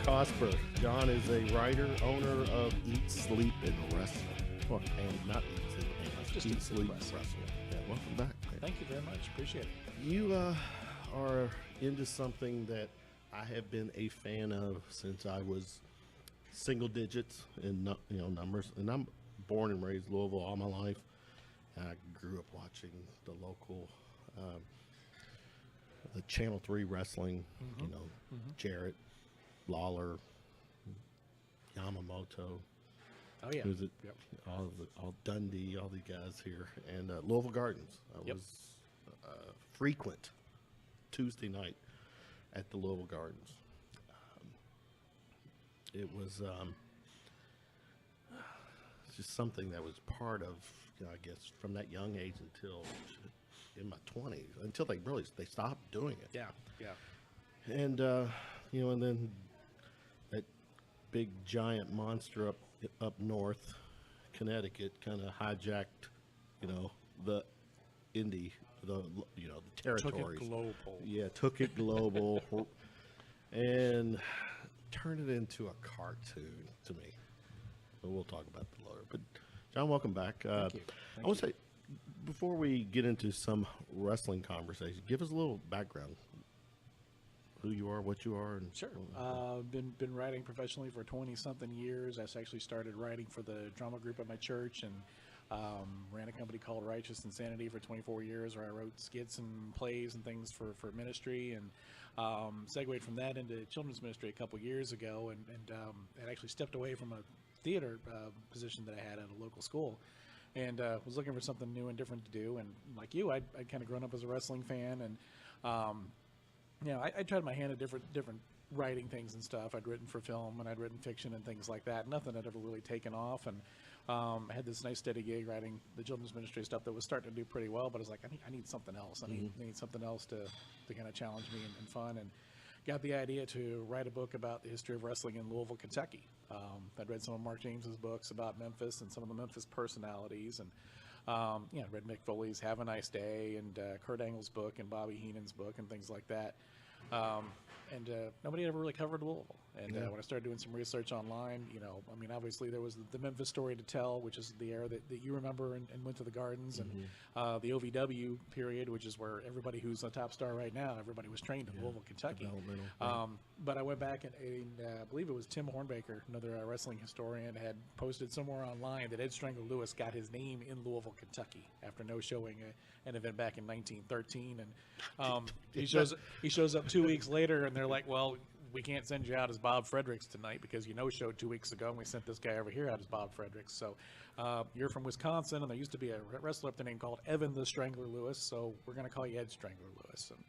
Cosper. John is a writer, owner of Eat, Sleep, and Wrestle. Well, and not Eat, Sleep, and Just Eat, Sleep, Wrestle. Yeah, welcome back, man. Thank you very much. Appreciate it. You are into something that I have been a fan of since I was single digits in numbers, and I'm born and raised Louisville all my life. I grew up watching the local, the Channel 3 wrestling. Jarrett, Lawler, Yamamoto. Oh yeah. Who's it? Yep. All Dundee, all these guys here, and Louisville Gardens. I was frequent Tuesday night at the Louisville Gardens. It was just something that was part of, I guess, from that young age until in my 20s, until they stopped doing it. Yeah. And and then that big giant monster up north, Connecticut, kind of hijacked, the Indi, the territories. Took it global. Yeah, took it global, and turned it into a cartoon to me. But we'll talk about that later. But John, welcome back. Thank you. I want to say, before we get into some wrestling conversation, give us a little background. Who you are, what you are, and Sure. Been writing professionally for 20-something years. I actually started writing for the drama group at my church, and ran a company called Righteous Insanity for 24 years, where I wrote skits and plays and things for ministry, and segued from that into children's ministry a couple years ago, and had actually stepped away from a theater position that I had at a local school, and was looking for something new and different to do. And like you, I'd kind of grown up as a wrestling fan, and I tried my hand at different writing things and stuff. I'd written for film, and I'd written fiction and things like that. Nothing had ever really taken off, and I had this nice steady gig writing the children's ministry stuff that was starting to do pretty well. But I was like, I need something else. I need something else to kind of challenge me and fun. And got the idea to write a book about the history of wrestling in Louisville, Kentucky. I'd read some of Mark James's books about Memphis and some of the Memphis personalities, and I read Mick Foley's Have a Nice Day, and Kurt Angle's book, and Bobby Heenan's book, and things like that. And nobody had ever really covered Louisville. And when I started doing some research online, obviously there was the Memphis story to tell, which is the era that you remember and went to the Gardens, and the OVW period, which is where everybody who's a top star right now, everybody was trained in Louisville, Kentucky. But I went back and I believe it was Tim Hornbaker, another wrestling historian, had posted somewhere online that Ed Strangler Lewis got his name in Louisville, Kentucky after no-showing an event back in 1913. And he shows up 2 weeks later, and they're like, well, we can't send you out as Bob Fredericks tonight because you no-showed 2 weeks ago, and we sent this guy over here out as Bob Fredericks. So you're from Wisconsin, and there used to be a wrestler up there named called Evan the Strangler Lewis, so we're going to call you Ed Strangler Lewis. And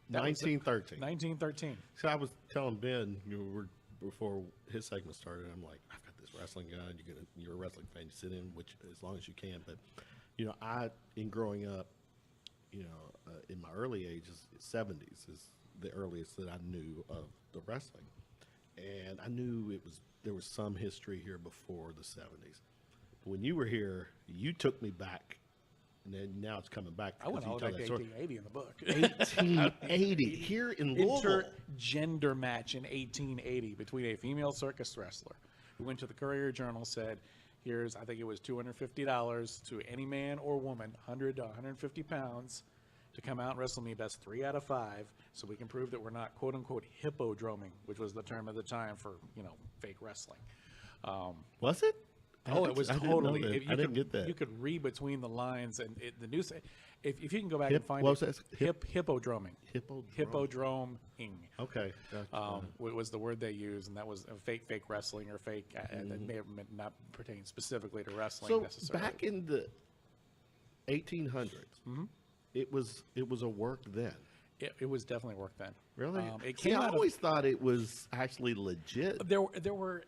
1913. 1913. So I was telling Ben, before his segment started, I'm like, I've got this wrestling gun. You're a wrestling fan. You sit in, which as long as you can. But in growing up, in my early ages, 70s is the earliest that I knew of the wrestling, and I knew there was some history here before the 70s. But when you were here, you took me back, and then now it's coming back. I went all the way back to 1880 in the book. 1880 here in Louisville. Intergender match in 1880 between a female circus wrestler who went to the Courier Journal, said, here's, I think it was $250 to any man or woman, 100 to 150 pounds, to come out and wrestle me best 3 out of 5, so we can prove that we're not quote unquote hippodroming, which was the term at the time for fake wrestling. Was it? Oh, it was totally. I didn't get that. You could read between the lines, and the news. If you can go back and find it, hippodroming. Hippodroming. Okay. Gotcha. Was the word they used, and that was a fake wrestling or fake. And that may have not pertained specifically to wrestling necessarily. Back in the 1800s. It was a work then. It was definitely work then. Really? I always thought it was actually legit. There were.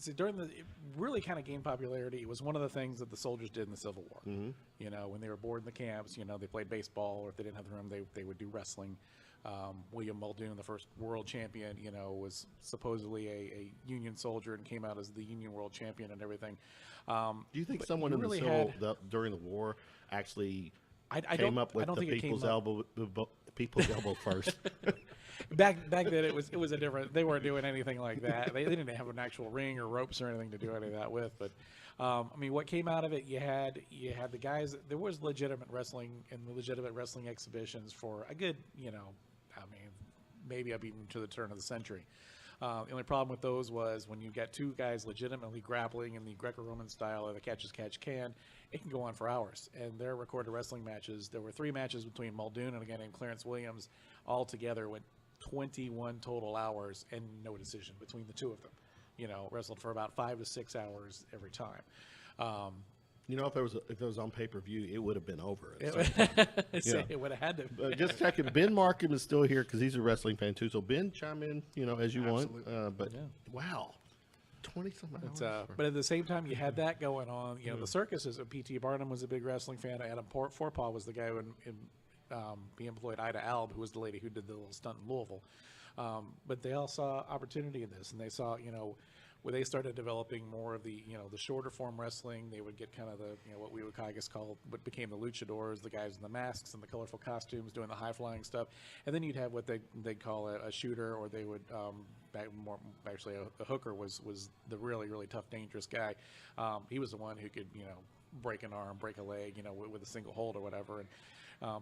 See, during it really kind of gained popularity. It was one of the things that the soldiers did in the Civil War. When they were bored in the camps, they played baseball, or if they didn't have the room, they would do wrestling. William Muldoon, the first world champion, was supposedly a Union soldier and came out as the Union world champion and everything. Do you think someone in during the war actually I came don't, up with I don't the think it people's came up. people's elbow first. Back then it was a different. They weren't doing anything like that. They didn't have an actual ring or ropes or anything to do any of that with. But I mean, what came out of it? You had the guys. There was legitimate wrestling and legitimate wrestling exhibitions for a good, I mean, maybe up even to the turn of the century. The only problem with those was when you got two guys legitimately grappling in the Greco-Roman style or the catch-as-catch-can, it can go on for hours. And their recorded wrestling matches, there were 3 matches between Muldoon and a guy named Clarence Williams, all together went 21 total hours and no decision between the two of them. Wrestled for about 5 to 6 hours every time. If it was on pay-per-view, it would have been over. It would have had to. Just checking. Ben Marcum is still here because he's a wrestling fan too. So Ben, chime in, as you Absolutely. want. Wow, 20-some hours. But at the same time, you had that going on. The circuses. P.T. Barnum was a big wrestling fan. Adam Forepaugh was the guy who he employed Ida Alb, who was the lady who did the little stunt in Louisville. But they all saw opportunity in this, and they saw, where they started developing more of the, the shorter form wrestling. They would get kind of the, what we would, I guess, call what became the luchadors, the guys in the masks and the colorful costumes doing the high flying stuff. And then you'd have what they'd call a shooter, or they would, actually a hooker was the really, really tough, dangerous guy. He was the one who could, break an arm, break a leg, with a single hold or whatever. And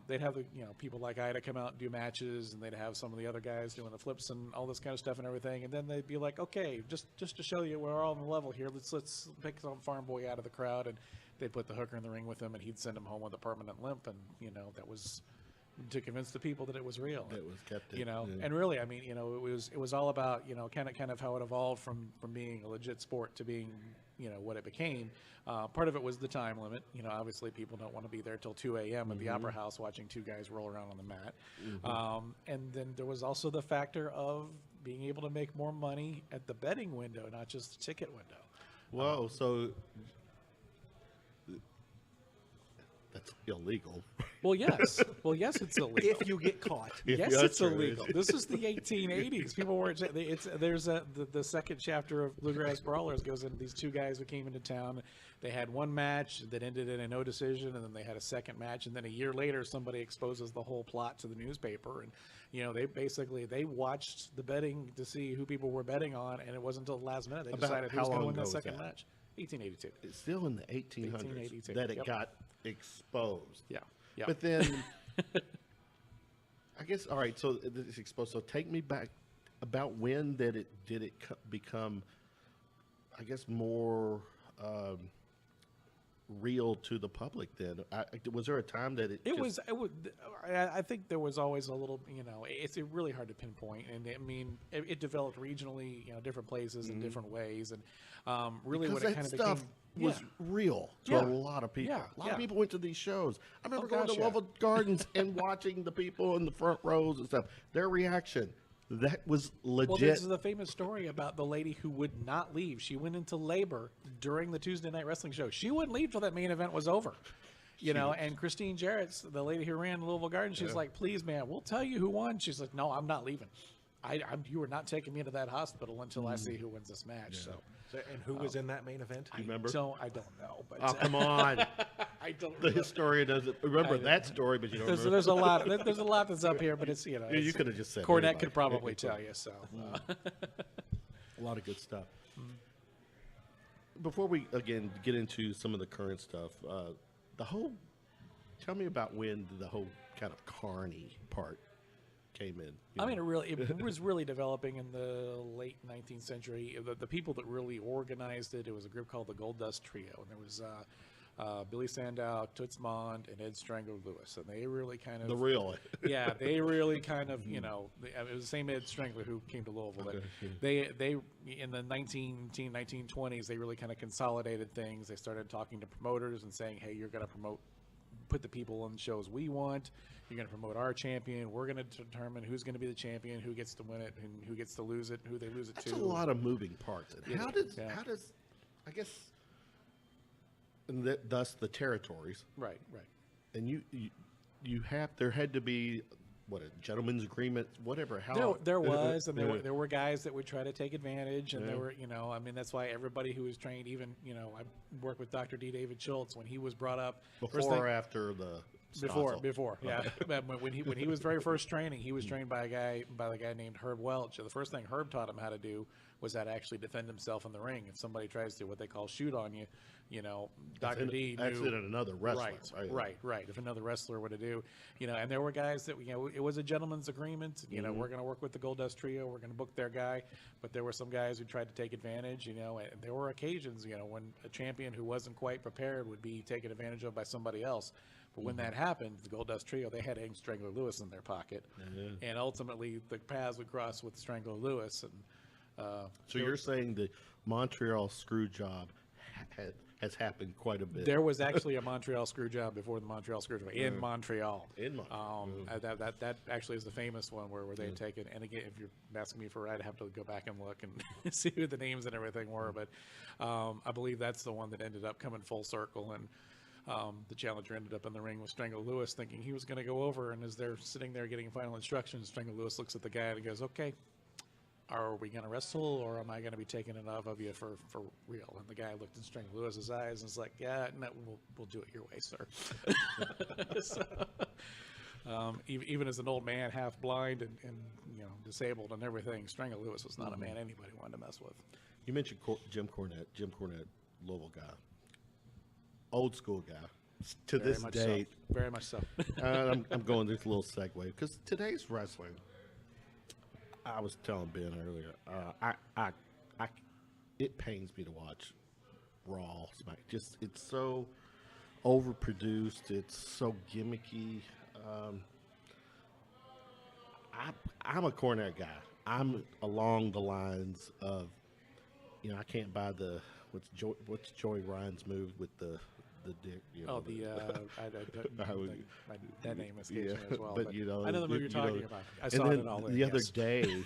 they'd have the people like Ida come out and do matches, and they'd have some of the other guys doing the flips and all this kind of stuff and everything. And then they'd be like, okay, just to show you we're all on the level here, let's pick some farm boy out of the crowd, and they'd put the hooker in the ring with him, and he'd send him home with a permanent limp, and that was to convince the people that it was real. It was kept. And really, I mean, it was all about kind of how it evolved from being a legit sport to being what it became. Part of it was the time limit. Obviously people don't want to be there till 2 a.m. at the Opera House watching 2 guys roll around on the mat. And then there was also the factor of being able to make more money at the betting window, not just the ticket window. Whoa, so that's illegal. Well, yes, it's illegal. If you get caught. Yes, it's illegal. This is the 1880s. People weren't. There's the second chapter of Bluegrass Brawlers goes into these 2 guys who came into town. They had one match that ended in a no decision, and then they had a second match, and then a year later, somebody exposes the whole plot to the newspaper, and they watched the betting to see who people were betting on, and it wasn't until the last minute they decided who was going to win that second match. 1882. It's still in the 1800s that it got exposed. Yeah. But then, I guess, all right, so it's exposed. So take me back about when did it become, I guess, more real to the public then? Was there a time that it was? I think there was always a little, it's really hard to pinpoint. And I mean, it developed regionally, different places in different ways. And really because what it that kind of stuff became was real to a lot of people. A lot of people went to these shows. I remember going to Louisville Gardens and watching the people in the front rows and stuff. Their reaction. That was legit. Well, this is the famous story about the lady who would not leave. She went into labor during the Tuesday night wrestling show. She wouldn't leave till that main event was over. And Christine Jarrett's, the lady who ran Louisville Gardens, she's like, please, man, we'll tell you who won. She's like, no, I'm not leaving. You are not taking me to that hospital until I see who wins this match. So, and who was in that main event? Do you remember? I don't know. But oh, come on. I don't. The historian doesn't remember that story, but you don't remember. There's a lot. There's a lot that's up here, but it's you could have just said. Cornette could probably tell you. So, a lot of good stuff. Before we again get into some of the current stuff, tell me about when the whole kind of carny part came in. I mean, it was really developing in the late 19th century. The people that really organized it was a group called the Gold Dust Trio, and there was Billy Sandow, Toots Mond, and Ed Strangler Lewis, and they really kind of they really kind of it was the same Ed Strangler who came to Louisville. Okay. They in the 1920s they really kind of consolidated things. They started talking to promoters and saying, hey, you're going to put the people on the shows we want. You're going to promote our champion. We're going to determine who's going to be the champion, who gets to win it, and who gets to lose it, who they lose it to. That's a lot of moving parts. And how does I guess, and thus the territories. Right. And there had to be a gentleman's agreement, whatever. How there was, and there were guys that would try to take advantage, and there were, I mean, that's why everybody who was trained, even, I worked with Dr. D. David Schultz when he was brought up before or after the Before, yeah. when he was very first training, he was trained by the guy named Herb Welch. The first thing Herb taught him how to do was how to actually defend himself in the ring. If somebody tries to what they call shoot on you, Dr. D knew. That's in another wrestler. Right. If another wrestler were to do, and there were guys that, it was a gentleman's agreement. We're going to work with the Goldust Trio. We're going to book their guy. But there were some guys who tried to take advantage, and there were occasions, when a champion who wasn't quite prepared would be taken advantage of by somebody else. But when that happened, the Goldust Trio, they had Strangler Lewis in their pocket. And ultimately, the paths would cross with Strangler Lewis. And so you're saying the Montreal screw job has happened quite a bit. There was actually a Montreal screw job before the Montreal screw job in Montreal. That actually is the famous one where they had taken. And again, if you're asking me for I'd have to go back and look and see who the names and everything were. But I believe that's the one that ended up coming full circle. And the challenger ended up in the ring with Strangler Lewis, thinking he was going to go over. And as they're sitting there getting final instructions, Strangler Lewis looks at the guy and goes, "Okay, are we going to wrestle, or am I going to be taking it off of you for real?" And the guy looked in Strangler Lewis's eyes and was like, "Yeah, no, we'll do it your way, sir." Even as an old man, half blind and disabled and everything, Strangler Lewis was not a man anybody wanted to mess with. You mentioned Jim Cornette. Jim Cornette, Louisville guy, old school guy. To Very this much day, so. Very much so. I'm going this little segue because today's wrestling. I was telling Ben earlier, it pains me to watch Raw, Smack. It's so overproduced. It's so gimmicky. I'm a Cornette guy. I'm along the lines of, I can't buy what's Joey Ryan's move with the dick. That name escapes me as well. But I know the movie you're talking about. I saw it all the other day.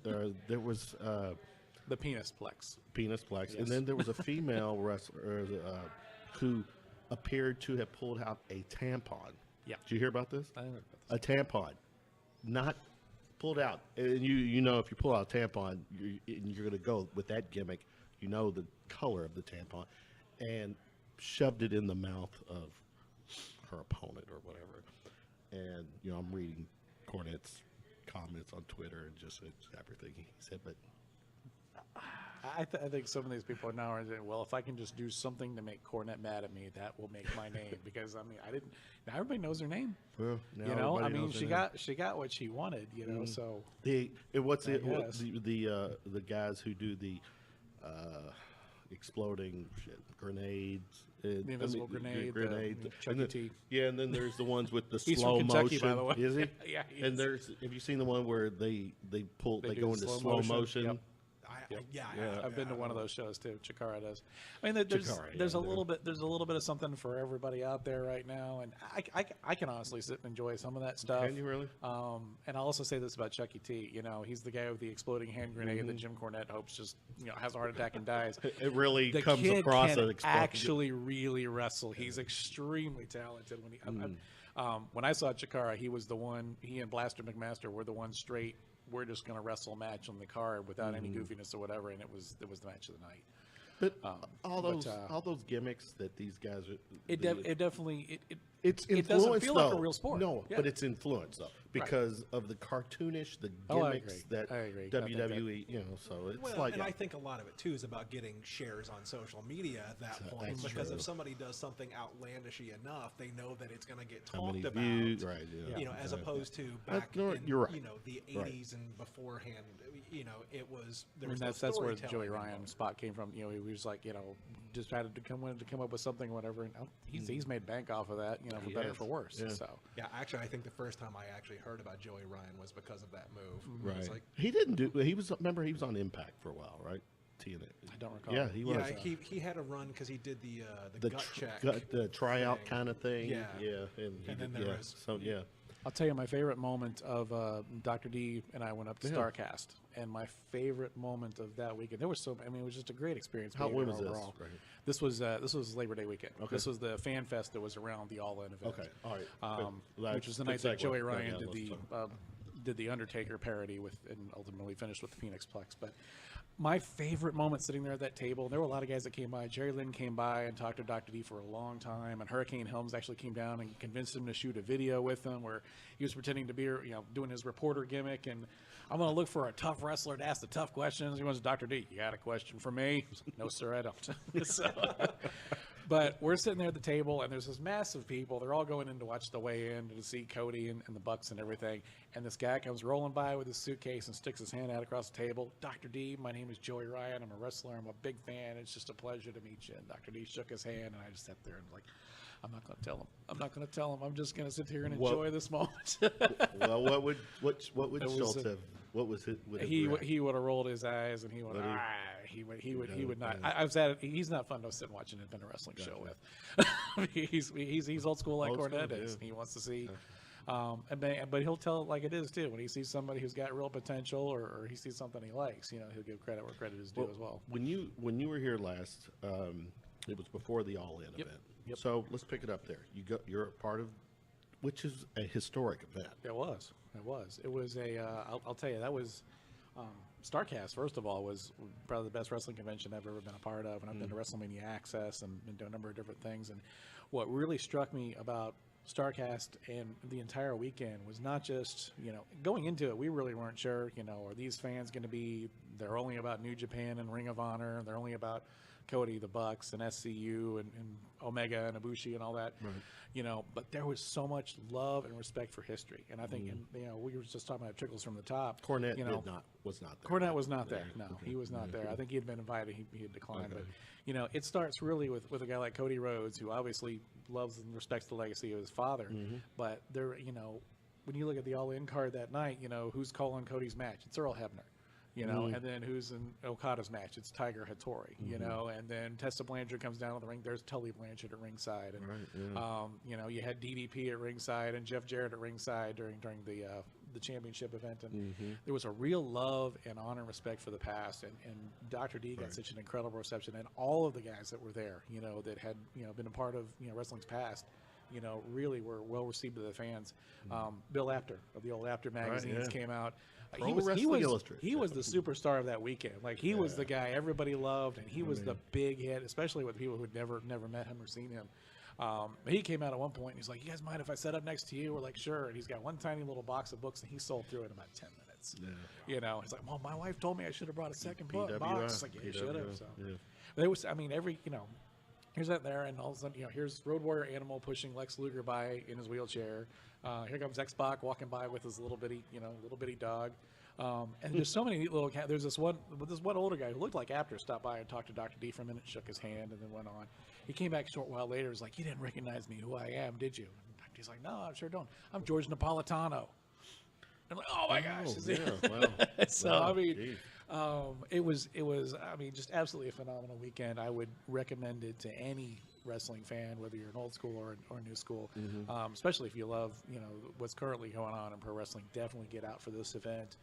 There was the penis plex. Yes. And then there was a female wrestler who appeared to have pulled out a tampon. Yeah. Did you hear about this? I heard about this. A tampon, not pulled out. And if you pull out a tampon, you're going to go with that gimmick. The color of the tampon, and shoved it in the mouth of her opponent or whatever. And I'm reading Cornette's comments on Twitter and just everything he said. But I think some of these people now are saying, well, if I can just do something to make Cornette mad at me, that will make my name. Because now everybody knows her name. Well, she got what she wanted. So the guys who do the exploding grenades. The invisible grenade. Chuck E. T. Yeah, and then there's the ones with the He's slow from Kentucky, motion. by the way. Is he? Yeah. And have you seen the one where they go into slow motion? Yep. I've been to one of those shows too. Chikara does. I mean, there's a little bit of something for everybody out there right now, and I can honestly sit and enjoy some of that stuff. Can you really? And I'll also say this about Chuck E. T. He's the guy with the exploding hand grenade that Jim Cornette hopes just has a heart attack and dies. It really the comes kid across can an actually really wrestle. He's extremely talented. When I saw Chikara, he was the one. He and Blaster McMaster were the one straight. We're just going to wrestle a match on the card without any goofiness or whatever, and it was the match of the night. But all those gimmicks that these guys are, it definitely it's it doesn't feel like a real sport. No, but it's influence though because of the cartoonish, the gimmicks that WWE, so it's and I think a lot of it too is about getting shares on social media at that point because if somebody does something outlandishy enough, they know that it's going to get talked about. Views, right? As opposed to back in the 80s and beforehand. It was there was that's where Joey Ryan's spot came from. He was like, just had to come up with something, whatever. And he's made bank off of that, for better or for worse. Yeah. So actually, I think the first time I actually heard about Joey Ryan was because of that move. Right. He didn't do. He was on Impact for a while, right? TNA. I don't recall. Yeah, he was. Yeah, he had a run because he did the gut check, the tryout kind of thing. Yeah, and then there was. So yeah. I'll tell you my favorite moment of Dr. D and I went up to StarCast, and my favorite moment of that weekend. There was it was just a great experience. When was this? Right. This was Labor Day weekend. Okay. This was the fan fest that was around the All In event. Okay, all right. Which was the night that Joey Ryan did did the Undertaker parody with, and ultimately finished with the Phoenix Plex. But my favorite moment sitting there at that table, there were a lot of guys that came by. Jerry Lynn came by and talked to Dr. D for a long time, and Hurricane Helms actually came down and convinced him to shoot a video with him where he was pretending to be, doing his reporter gimmick, and I'm going to look for a tough wrestler to ask the tough questions. He wants Dr. D, you got a question for me? No, sir, I don't. But we're sitting there at the table, and there's this mass of people. They're all going in to watch the weigh-in to see Cody and the Bucks and everything. And this guy comes rolling by with his suitcase and sticks his hand out across the table. Dr. D, my name is Joey Ryan. I'm a wrestler. I'm a big fan. It's just a pleasure to meet you. And Dr. D shook his hand, and I just sat there and like, I'm not going to tell him. I'm not going to tell him. I'm just going to sit here and enjoy this moment. Well, what would Schultz have? What was it? He would have rolled his eyes, and he would not. I've said he's not fun to sit and watch an independent wrestling show with. he's old school like Cornette is. Yeah. He wants to see, but he'll tell it like it is too. When he sees somebody who's got real potential, or he sees something he likes, he'll give credit where credit is due as well. When you were here last, it was before the All In event. Yep. So let's pick it up there. You're a part of, which is a historic event. It was. It was a. I'll tell you, that was. StarCast, first of all, was probably the best wrestling convention I've ever been a part of, and I've been to WrestleMania Access and been to a number of different things. And what really struck me about StarCast and the entire weekend was not just, going into it, we really weren't sure, are these fans going to be, they're only about New Japan and Ring of Honor, they're only about Cody, the Bucks, and SCU, and Omega, and Ibushi, and all that, right. But there was so much love and respect for history, and I think, we were just talking about trickles from the top. Cornette was not there. Cornette was not there. No, he was not there. I think he had been invited. He had declined, but it starts really with a guy like Cody Rhodes, who obviously loves and respects the legacy of his father, but there, when you look at the All In card that night, who's calling Cody's match? It's Earl Hebner. And then who's in Okada's match? It's Tiger Hattori, and then Tessa Blanchard comes down to the ring. There's Tully Blanchard at ringside, and you had DDP at ringside and Jeff Jarrett at ringside during the championship event, and there was a real love and honor and respect for the past, and Dr. D got such an incredible reception, and all of the guys that were there, that had been a part of wrestling's past, really were well received by the fans. Bill Apter of the old Apter magazines came out. He was the superstar of that weekend. Like, he was the guy everybody loved, and he was the big hit, especially with people who'd never met him or seen him. He came out at one point, and he's like, you guys mind if I set up next to you? We're like, sure. And he's got one tiny little box of books, and he sold through it in about 10 minutes. Yeah. He's like, well, my wife told me I should have brought a second box. It's like, yeah, you should have. So. Yeah. But it was, here's that there, and all of a sudden, here's Road Warrior Animal pushing Lex Luger by in his wheelchair. Here comes X-Pac walking by with his little bitty dog. And there's so many neat little there's this one older guy who looked like Apter stopped by and talked to Dr. D for a minute, shook his hand, and then went on. He came back a short while later. Was like, you didn't recognize me, who I am, did you? And Dr. D's like, no, I sure don't. I'm George Napolitano. I'm like, oh my gosh. Wow. So, wow, it was just absolutely a phenomenal weekend. I would recommend it to any wrestling fan, whether you're an old school or new school, especially if you love, what's currently going on in pro wrestling. Definitely get out for this event,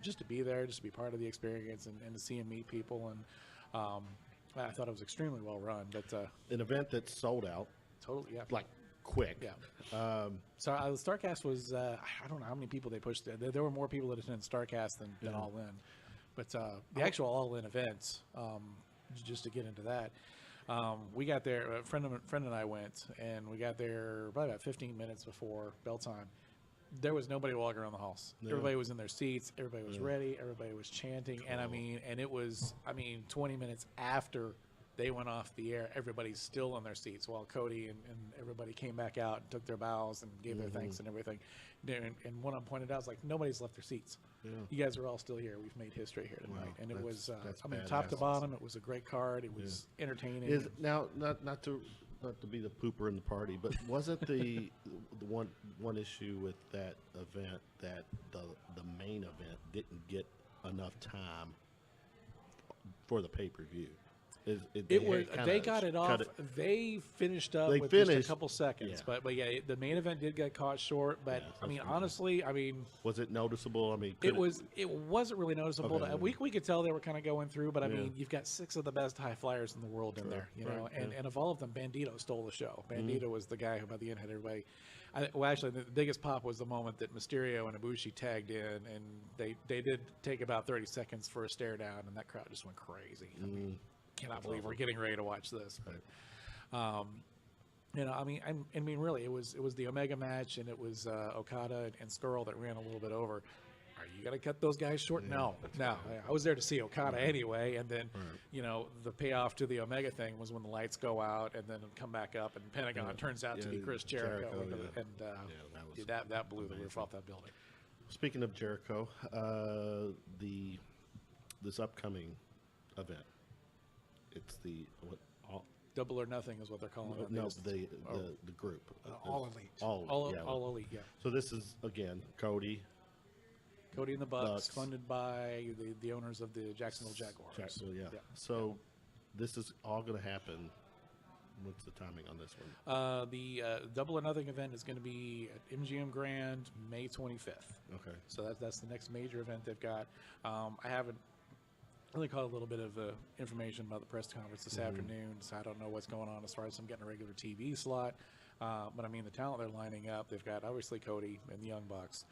just to be there, just to be part of the experience, and to see and meet people. And I thought it was extremely well run. But an event that sold out. Totally, yeah. Like, quick. Yeah. So the StarCast was, I don't know how many people they pushed. There were more people that attended StarCast than All In. But the actual All In events, just to get into that, we got there, a friend and I went, and we got there probably about 15 minutes before bell time. There was nobody walking around the halls. No. Everybody was in their seats. Everybody was ready. Everybody was chanting. Cool. And it was 20 minutes after they went off the air, everybody's still in their seats while Cody and everybody came back out and took their bows and gave their thanks and everything. And one of them pointed out, was like, nobody's left their seats. Yeah. You guys are all still here. We've made history here tonight. Wow, and it was, top to bottom, it was a great card. It was entertaining. Now, not to be the pooper in the party, but wasn't the one issue with that event that the main event didn't get enough time for the pay-per-view? They got it off. They finished up with just a couple seconds, but yeah, the main event did get caught short. But honestly, was it noticeable? It wasn't really noticeable. Okay. We could tell they were kind of going through, but you've got 6 of the best high flyers in the world in there, and of all of them, Bandito stole the show. Bandito was the guy who by the end had everybody. Well, actually, the biggest pop was the moment that Mysterio and Ibushi tagged in, and they did take about 30 seconds for a stare down, and that crowd just went crazy. I mean, cannot believe we're getting ready to watch this. But, you know, I mean, really, it was the Omega match, and it was Okada and Skrull that ran a little bit over. Are you going to cut those guys short? No. I was there to see Okada anyway, and then, you know, the payoff to the Omega thing was when the lights go out and then come back up, and Pentagon turns out to be Chris Jericho, and that blew the roof off that building. Speaking of Jericho, this upcoming event, it's the Double or Nothing is what they're calling it. No, the group. All Elite. All Elite, yeah. So this is, again, Cody and the Bucks, funded by the owners of the Jacksonville Jaguars. Yeah. So this is all going to happen. What's the timing on this one? The Double or Nothing event is going to be at MGM Grand, May 25th. Okay. So that's the next major event they've got. I haven't really caught a little bit of information about the press conference this afternoon, so I don't know what's going on as far as them getting a regular TV slot. But I mean, the talent they're lining up, they've got obviously Cody and the Young Bucks.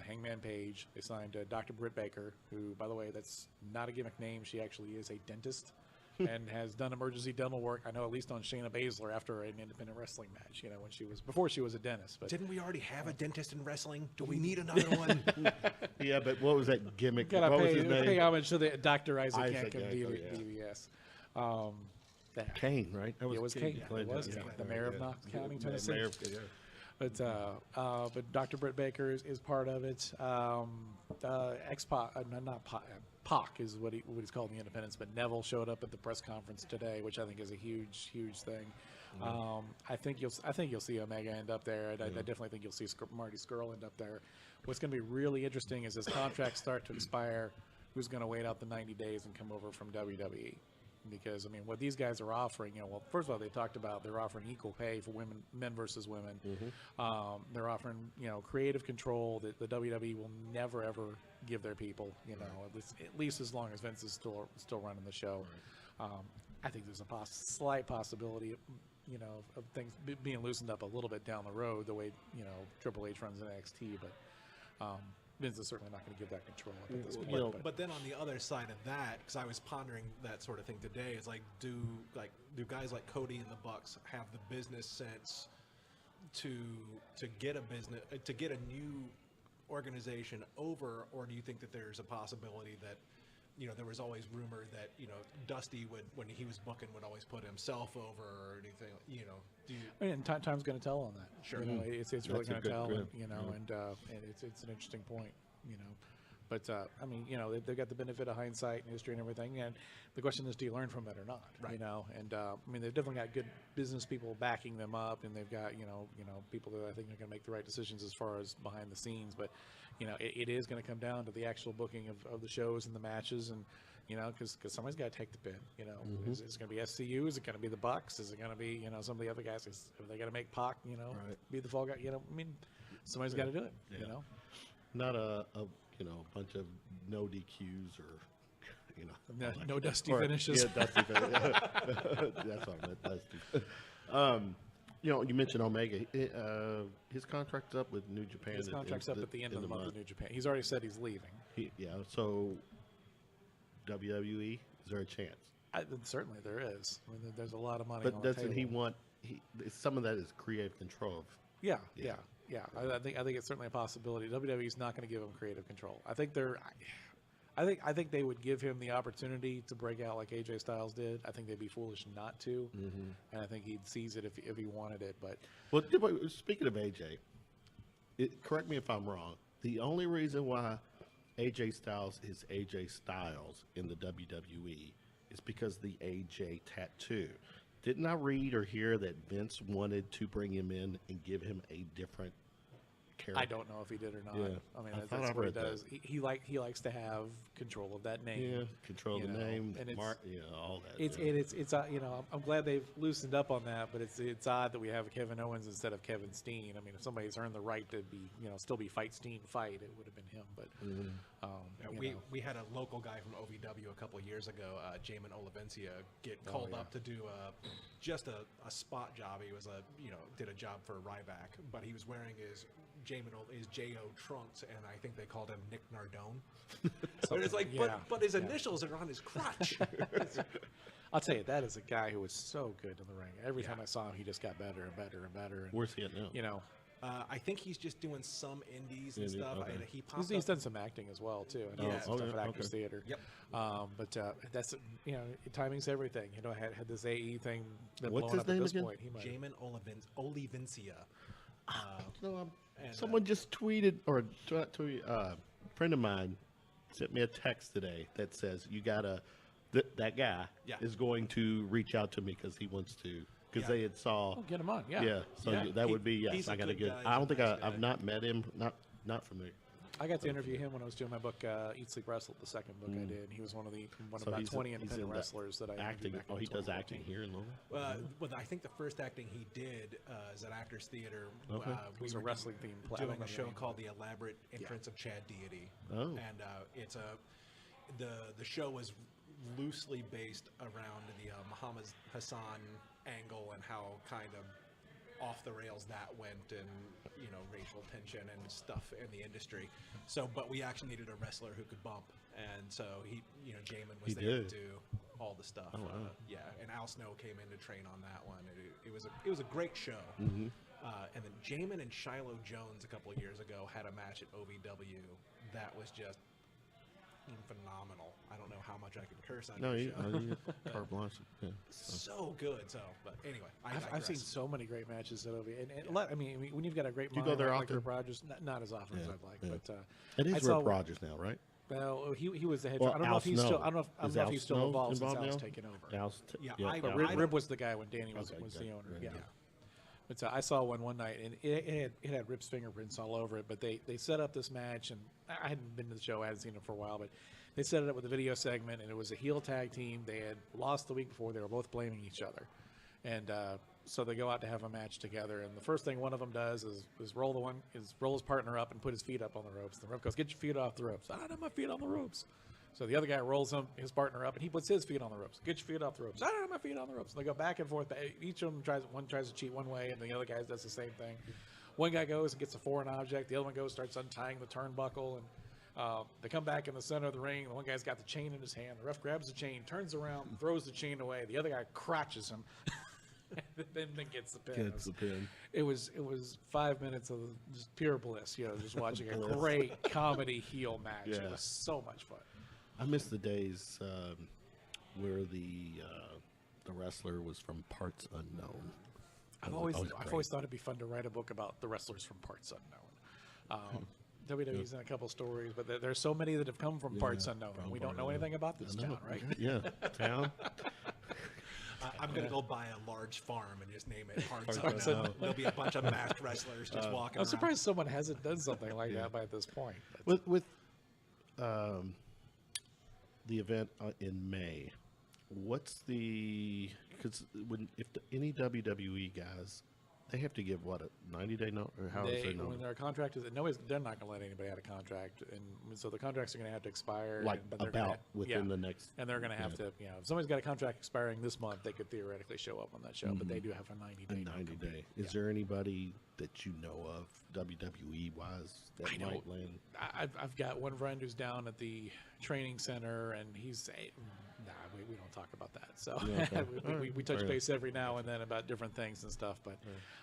Hangman Page. They signed Dr. Britt Baker, who, by the way, that's not a gimmick name. She actually is a dentist and has done emergency dental work. I know at least on Shayna Baszler after an independent wrestling match. You know, before she was a dentist. But didn't we already have a dentist in wrestling? Do we need another one? Yeah, but what was that gimmick? Gotta what was his name? pay homage to the Dr. Isaac Yankem, DBS. Kane, right? It was Kane. It was Kane, the mayor of Knox County, Tennessee. But Dr. Britt Baker is part of it. X-Pac, not Pac, Pac is what he's called in the Independents. But Neville showed up at the press conference today, which I think is a huge thing. I think you'll see Omega end up there. I definitely think you'll see Marty Scurll end up there. What's going to be really interesting is as contracts start to expire, who's going to wait out the 90 days and come over from WWE. Because, I mean, what these guys are offering, you know, well, first of all, they talked about they're offering equal pay for men versus women. They're offering, you know, creative control that the WWE will never, ever give their people, you know, at least as long as Vince is still running the show. I think there's a slight possibility, you know, of things being loosened up a little bit down the road, the way, you know, Triple H runs NXT, but Vince is certainly not going to give that control up at this point. You know, but then on the other side of that, because I was pondering that sort of thing today, is like, do guys like Cody and the Bucks have the business sense to get a new organization over, or do you think that there's a possibility that, you know, there was always rumor that, you know, Dusty would, when he was booking, would always put himself over or anything, you know. And time's going to tell on that. Sure. You know, it's really going to tell, grip. you know, and it's an interesting point, you know. But, I mean, you know, they've got the benefit of hindsight and history and everything, and the question is, do you learn from it or not? Right. You know, and, I mean, they've definitely got good business people backing them up, and they've got, you know, people that I think are going to make the right decisions as far as behind the scenes, but, you know, it is going to come down to the actual booking of the shows and the matches, and, you know, because somebody's got to take the pin, you know. Is it going to be SCU? Is it going to be the Bucks? Is it going to be, you know, some of the other guys? Are they going to make Pac, you know, be the fall guy? You know, I mean, somebody's got to do it, you know. Not a you know, bunch of no DQs or, you know. No Dusty finishes. Yeah, Dusty finishes. That's what I meant, Dusty. You know, you mentioned Omega. His contract's up with New Japan. His contract's up at the end of the month with New Japan. He's already said he's leaving. So WWE, is there a chance? Certainly there is. I mean, there's a lot of money but on the table. Doesn't he want some of that is creative control of? Yeah. I think it's certainly a possibility. WWE's not going to give him creative control. I think they would give him the opportunity to break out like AJ Styles did. I think they'd be foolish not to, and I think he'd seize it if he wanted it. But speaking of AJ, correct me if I'm wrong. The only reason why AJ Styles is AJ Styles in the WWE is because the AJ tattoo. Didn't I read or hear that Vince wanted to bring him in and give him a different character? I don't know if he did or not. Yeah. I mean, that's what he does. He likes to have control of that name. Yeah, control the name, and all that. It's you know, I'm glad they've loosened up on that, but it's odd that we have Kevin Owens instead of Kevin Steen. I mean, if somebody's earned the right to be, you know, still be Fight Steen Fight, it would have been him. But we had a local guy from OVW a couple of years ago, Jamin Olivencia, get called up to do just a spot job. He was did a job for Ryback, but he was wearing his JO trunks, and I think they called him Nick Nardone. So it's like, but his initials are on his crotch. I'll tell you, that is a guy who was so good in the ring. Every time I saw him, he just got better and better and better. And, where's he at now? You know, I think he's just doing some indies and stuff. Okay. He's done some acting as well too. And some stuff at Actors Theater. Yep. But that's timing's everything. You know, I had this AE thing been What's blowing his up name at this again? point. He might. Jamin Olivencia. Someone just tweeted or a friend of mine sent me a text today that says you gotta. That guy is going to reach out to me because he wants to. Because they had saw. Oh, get him on. Yeah. Yeah. So that would be he's I a got to good get. guy. I don't He's think a nice I've guy. not met him. Not familiar. I got to interview him when I was doing my book, Eat, Sleep, Wrestle, the second book I did. He was one of about 20 independent wrestlers that I acting. interviewed back in He does 2014. acting here in Louisville. Well, I think the first acting he did is at Actors Theater. Okay. It was a wrestling theme play. Doing a show called The Elaborate Entrance of Chad Deity. Oh. And it's the show was loosely based around the Muhammad Hassan angle and how kind of off the rails that went, and racial tension and stuff in the industry. So, but we actually needed a wrestler who could bump, and so Jamin was there to do all the stuff. Oh, wow. And Al Snow came in to train on that one. It was a great show. Mm-hmm. And then Jamin and Shiloh Jones a couple of years ago had a match at OVW that was just phenomenal. I don't know how much I can curse on your show. Carte blanche. Yeah. So good. So, but anyway, I've seen so many great matches at OV. I mean, when you've got a great Do you go there like often? Rip Rogers, not as often as I'd like, but It I is saw- Rip Rogers now, right? well, he was the head. Well, I don't know Al if he's Snow. still. I don't know if he's still Al involved Snow since Al's now? taken over. Al's But Rib was the guy when Danny was Okay, the owner. right, Yeah. right. But I saw one night, and it had Rip's fingerprints all over it. But they set up this match, and I hadn't been to the show. I hadn't seen it for a while, but they set it up with a video segment, and it was a heel tag team. They had lost the week before. They were both blaming each other, and so they go out to have a match together. And the first thing one of them does is roll his partner up and put his feet up on the ropes. The ref goes, "Get your feet off the ropes." "I don't have my feet on the ropes." So the other guy rolls his partner up, and he puts his feet on the ropes. "Get your feet off the ropes." "I don't have my feet on the ropes." And they go back and forth. Each of them tries to cheat one way, and the other guy does the same thing. One guy goes and gets a foreign object. The other one goes, starts untying the turnbuckle, and they come back in the center of the ring. The one guy's got the chain in his hand. The ref grabs the chain, turns around, throws the chain away. The other guy crotches him, and then gets the pin. Gets the pin. It was 5 minutes of just pure bliss, just watching a great comedy heel match. Yeah. It was so much fun. I miss the days where the wrestler was from Parts Unknown. I've always thought it'd be fun to write a book about the wrestlers from Parts Unknown. WWE's in a couple stories, but there's so many that have come from Parts Unknown, and we don't know anything about this town, right? Yeah, town. I'm going to go buy a large farm and just name it Parts Parts Unknown. Unknown. There'll be a bunch of masked wrestlers just walking I'm around. surprised someone hasn't done something like that by this point. With the event in May, what's the because any WWE guys, they have to give what a 90-day note or how is it? When their contract is they're not going to let anybody out of contract, and so the contracts are going to have to expire. Like but they're about gonna, within the next. and they're going to have to, if somebody's got a contract expiring this month, they could theoretically show up on that show, but they do have a 90-day. 90-day. Is there anybody that you know of WWE wise that I know. might land? I've got one friend who's down at the training center, and he's we don't talk about that. So Yeah, okay. we touch Fair base every now and then about different things and stuff. But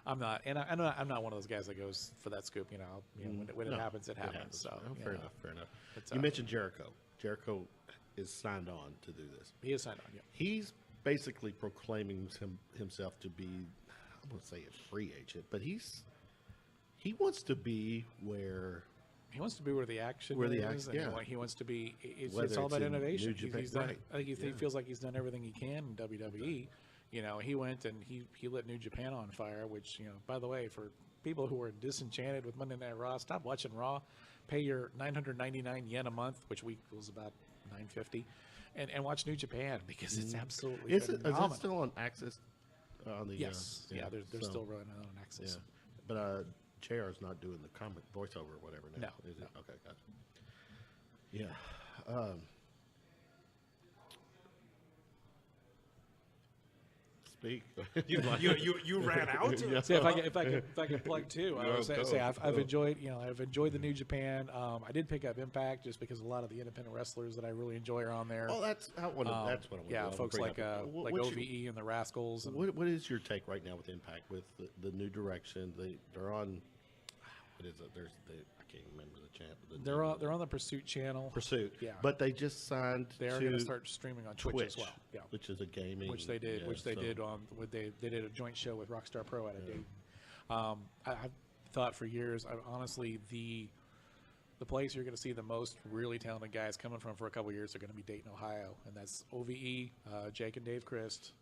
I'm not, and I'm not one of those guys that goes for that scoop. When it happens, it happens. So fair enough. Fair enough. It's, You mentioned Jericho. Jericho is signed on to do this. he is signed on. Yeah. He's basically proclaiming himself to be, I won't say a free agent, but he wants to be where. He wants to be where the action is. And he wants to be. It's Whether all about it's in innovation. New Japan, He's done. right. I think he feels like he's done everything he can in WWE. He went and he lit New Japan on fire. Which by the way, for people who are disenchanted with Monday Night Raw, stop watching Raw. Pay your 999 yen a month, which equals about $950, and watch New Japan because it's absolutely phenomenal. Is it still on Access? On the Yes. They're still running on Access. Yeah. But JR's not doing the comment voiceover or whatever now. No, Is it? no. Okay, gotcha. Yeah. Speak. You ran out. Yeah. See, if I can plug too, I would say I've Go. enjoyed the New Japan. I did pick up Impact just because a lot of the independent wrestlers that I really enjoy are on there. Oh, that's what I want to Yeah, folks like what's OVE and the Rascals. And what is your take right now with Impact, with the new direction? They're on. What is it? I can't remember the channel. they're on the Pursuit channel. Pursuit. Yeah. But they just signed. They are going to start streaming on Twitch as well. Yeah. Which is a gaming. Which they did. They did a joint show with Rockstar Pro out of Dayton. I've thought for years. Honestly, the place you're going to see the most really talented guys coming from for a couple of years are going to be Dayton, Ohio, and that's OVE, Jake and Dave Christ,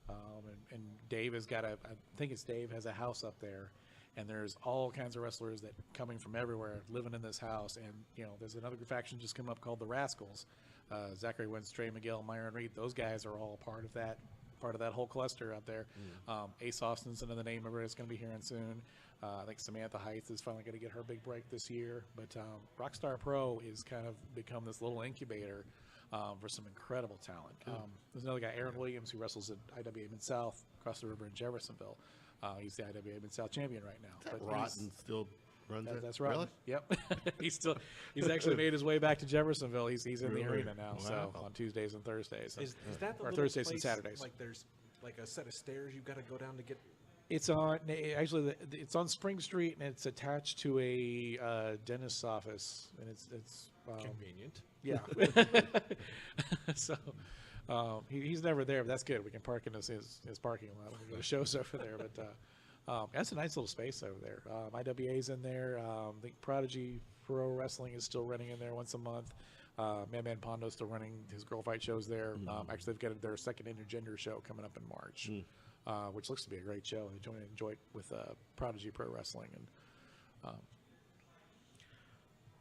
and Dave has got I think it's Dave has a house up there. And there's all kinds of wrestlers that coming from everywhere living in this house. And, there's another faction just come up called the Rascals. Zachary Wentz, Trey Miguel, Myron Reed, those guys are all part of that whole cluster out there. Ace Austin's another name everybody's going to be hearing soon. I think Samantha Heights is finally going to get her big break this year. But Rockstar Pro is kind of become this little incubator for some incredible talent. There's another guy, Aaron Williams, who wrestles at IWA Mid-South across the river in Jeffersonville. He's the IWA Mid-South champion right now. But Rotten still runs it? That's right. Really? Yep. He's actually made his way back to Jeffersonville. He's in the arena now. Wow. So on Tuesdays and Thursdays. Is that the or little Thursdays place, and Saturdays? Like there's like a set of stairs you've got to go down to get. It's on it's on Spring Street and it's attached to a dentist's office and it's Convenient. Yeah. So. He's never there, but that's good. We can park in his parking lot when we go to shows over there. But that's a nice little space over there. IWA's in there. I think Prodigy Pro Wrestling is still running in there once a month. Man Pondo's still running his girl fight shows there. Actually, they've got their second intergender show coming up in March, which looks to be a great show. They enjoy it with Prodigy Pro Wrestling. And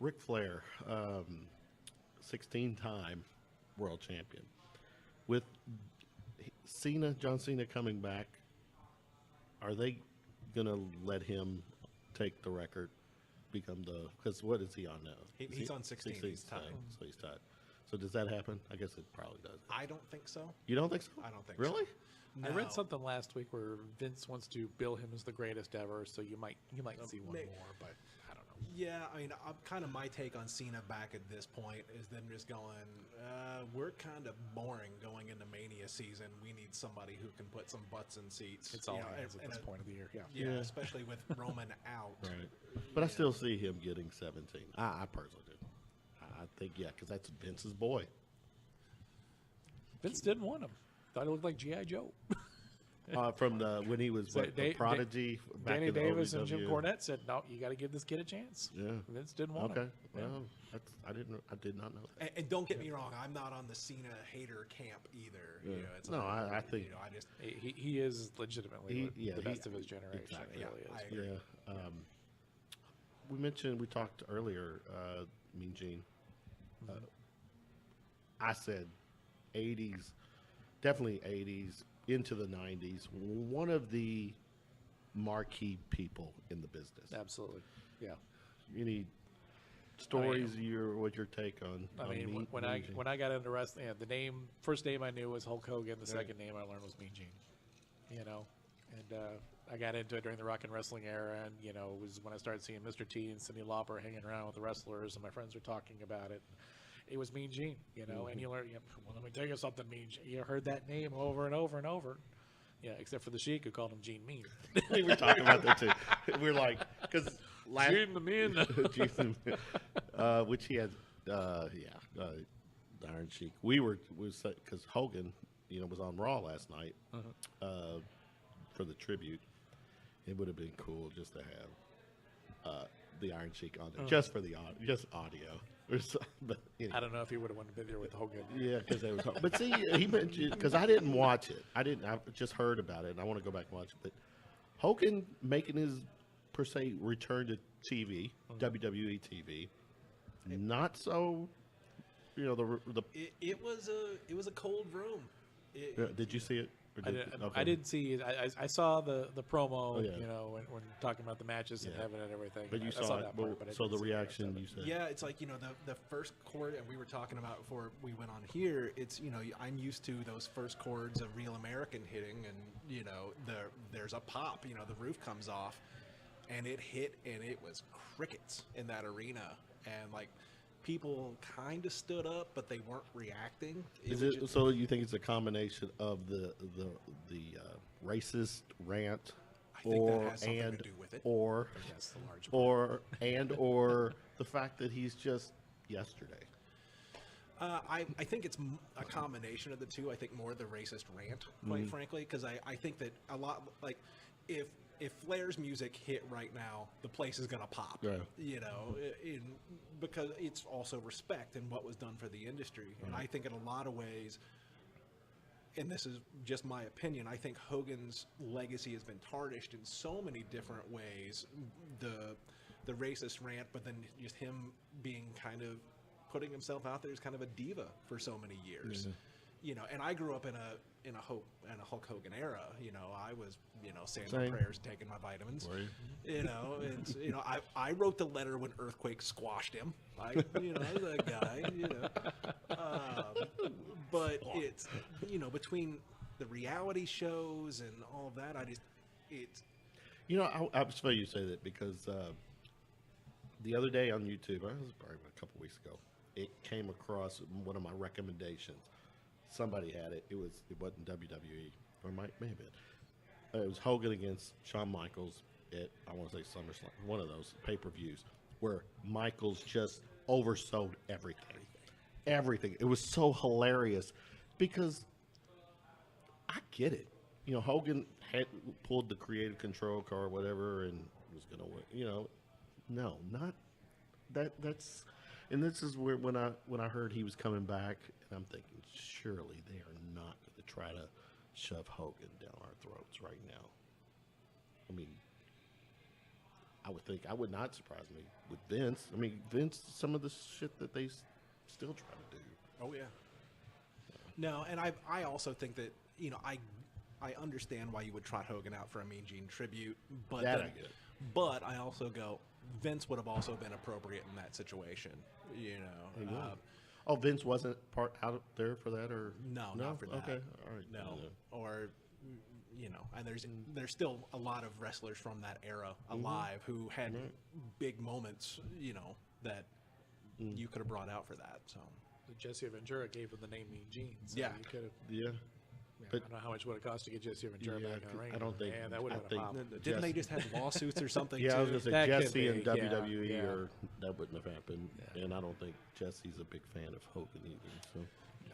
Ric Flair, 16-time world champion. With John Cena coming back, are they going to let him take the record, because what is he on now? He's on 16. He's tied. So he's tied. So does that happen? I guess it probably does. I don't think so. You don't think so? I don't think really? so. I read something last week where Vince wants to bill him as the greatest ever, so you might see one more, but I don't know. Yeah, I mean, kind of my take on Cena back at this point is them just going, we're kind of boring going into Mania season. We need somebody who can put some butts in seats. It's all hands at this point of the year. Yeah, especially with Roman out. Right. But I still see him getting 17. I personally do. I think, because that's Vince's boy. Vince didn't want him. Thought he looked like G.I. Joe. From when he was the Prodigy. Danny Davis and OVW. Jim Cornette said, "No, you got to give this kid a chance." Yeah, Vince didn't want him. Okay, well, I did not know that. And don't get me wrong, I'm not on the Cena hater camp either. Yeah. It's No, I think I just he is legitimately the best of his generation. Exactly. He really is. Yeah. We talked earlier, Mean Gene. I said 80s, definitely 80s, into the 90s, one of the marquee people in the business. Absolutely. Yeah. Any stories, what's your take on? I mean, when I got into wrestling, first name I knew was Hulk Hogan. The second name I learned was Mean Gene. And I got into it during the rock and wrestling era, and it was when I started seeing Mr. T and Cyndi Lauper hanging around with the wrestlers, and my friends were talking about it. It was Mean Gene, and you learn. Well, let me tell you something, Mean Gene. You heard that name over and over and over. Yeah, except for the Sheik who called him Gene Mean. We were talking about that too. We're like, because Gene the Mean, which he had, the Iron Sheik. We were because Hogan, was on Raw last night for the tribute. It would have been cool just to have the Iron Sheik on there, just for the audio. But, I don't know if he would have wanted to be there with Hogan. Yeah, because they was. But see, he mentioned, because I didn't watch it. I just heard about it, and I want to go back and watch it. But Hogan making his per se return to TV, WWE TV, not so. It was a cold room. Did you see it? Or I did see it. I saw the promo, yeah. you know, when talking about the matches in heaven and everything. But you I saw it. that part, but I So didn't the see rest reaction of it. you said. Yeah, it's like, you know, the first chord, and we were talking about before we went on here, it's, you know, I'm used to those first chords of Real American hitting, and, you know, there's a pop, you know, the roof comes off, and it hit, and it was crickets in that arena. And, like, people kind of stood up, but they weren't reacting. So you think it's a combination of the racist rant, I think that has something to do with it. or Yes, the large part. or the fact that he's just yesterday? I think it's a combination of the two. I think more the racist rant, quite frankly, because I think that a lot, like, if Flair's music hit right now, the place is going to pop, Yeah. you know, because it's also respect and what was done for the industry. And I think in a lot of ways, and this is just my opinion, I think Hogan's legacy has been tarnished in so many different ways. The racist rant, but then just him being kind of putting himself out there as kind of a diva for so many years. Mhm. You know, and I grew up in a Hulk Hogan era. You know, I was, you know, saying Same. my prayers, taking my vitamins. Were you? You know, and you know, I wrote the letter when Earthquake squashed him. I was that guy. You know, but it's, you know, between the reality shows and all of that, it's. You know, I was funny you say that because the other day on YouTube, it was probably a couple weeks ago, it came across one of my recommendations. Somebody had it. It wasn't WWE, or may have been. It was Hogan against Shawn Michaels at, I want to say, SummerSlam, one of those pay-per-views where Michaels just oversold everything. Everything. It was so hilarious because I get it. You know, Hogan had pulled the creative control card or whatever and was going to win. You know, no, not that. That's, and this is where when I heard he was coming back, and I'm thinking, surely they are not going to try to shove Hogan down our throats right now. I mean, I would think, I would not surprise me with Vince. I mean, Vince, some of the shit that they still try to do. Oh yeah. No, and I also think that, you know, I understand why you would trot Hogan out for a Mean Gene tribute, but That then, I get. But I also go, Vince would have also been appropriate in that situation. You know. Oh, Vince wasn't out there for that, or No, not for that. Okay, all right. No, or you know, and there's still a lot of wrestlers from that era alive who had big moments, you know, that you could have brought out for that. So Jesse Ventura gave him the name Mean Gene. So Yeah. you could have. Yeah. I don't know how much it would have cost to get Jesse Ventura back in the ring. I don't think. Man, that would I have been a think pop. didn't they just have lawsuits or something? Yeah, I was too? gonna say That could Jesse and be, yeah, WWE, yeah. or that wouldn't have happened. And I don't think Jesse's a big fan of Hogan either. So.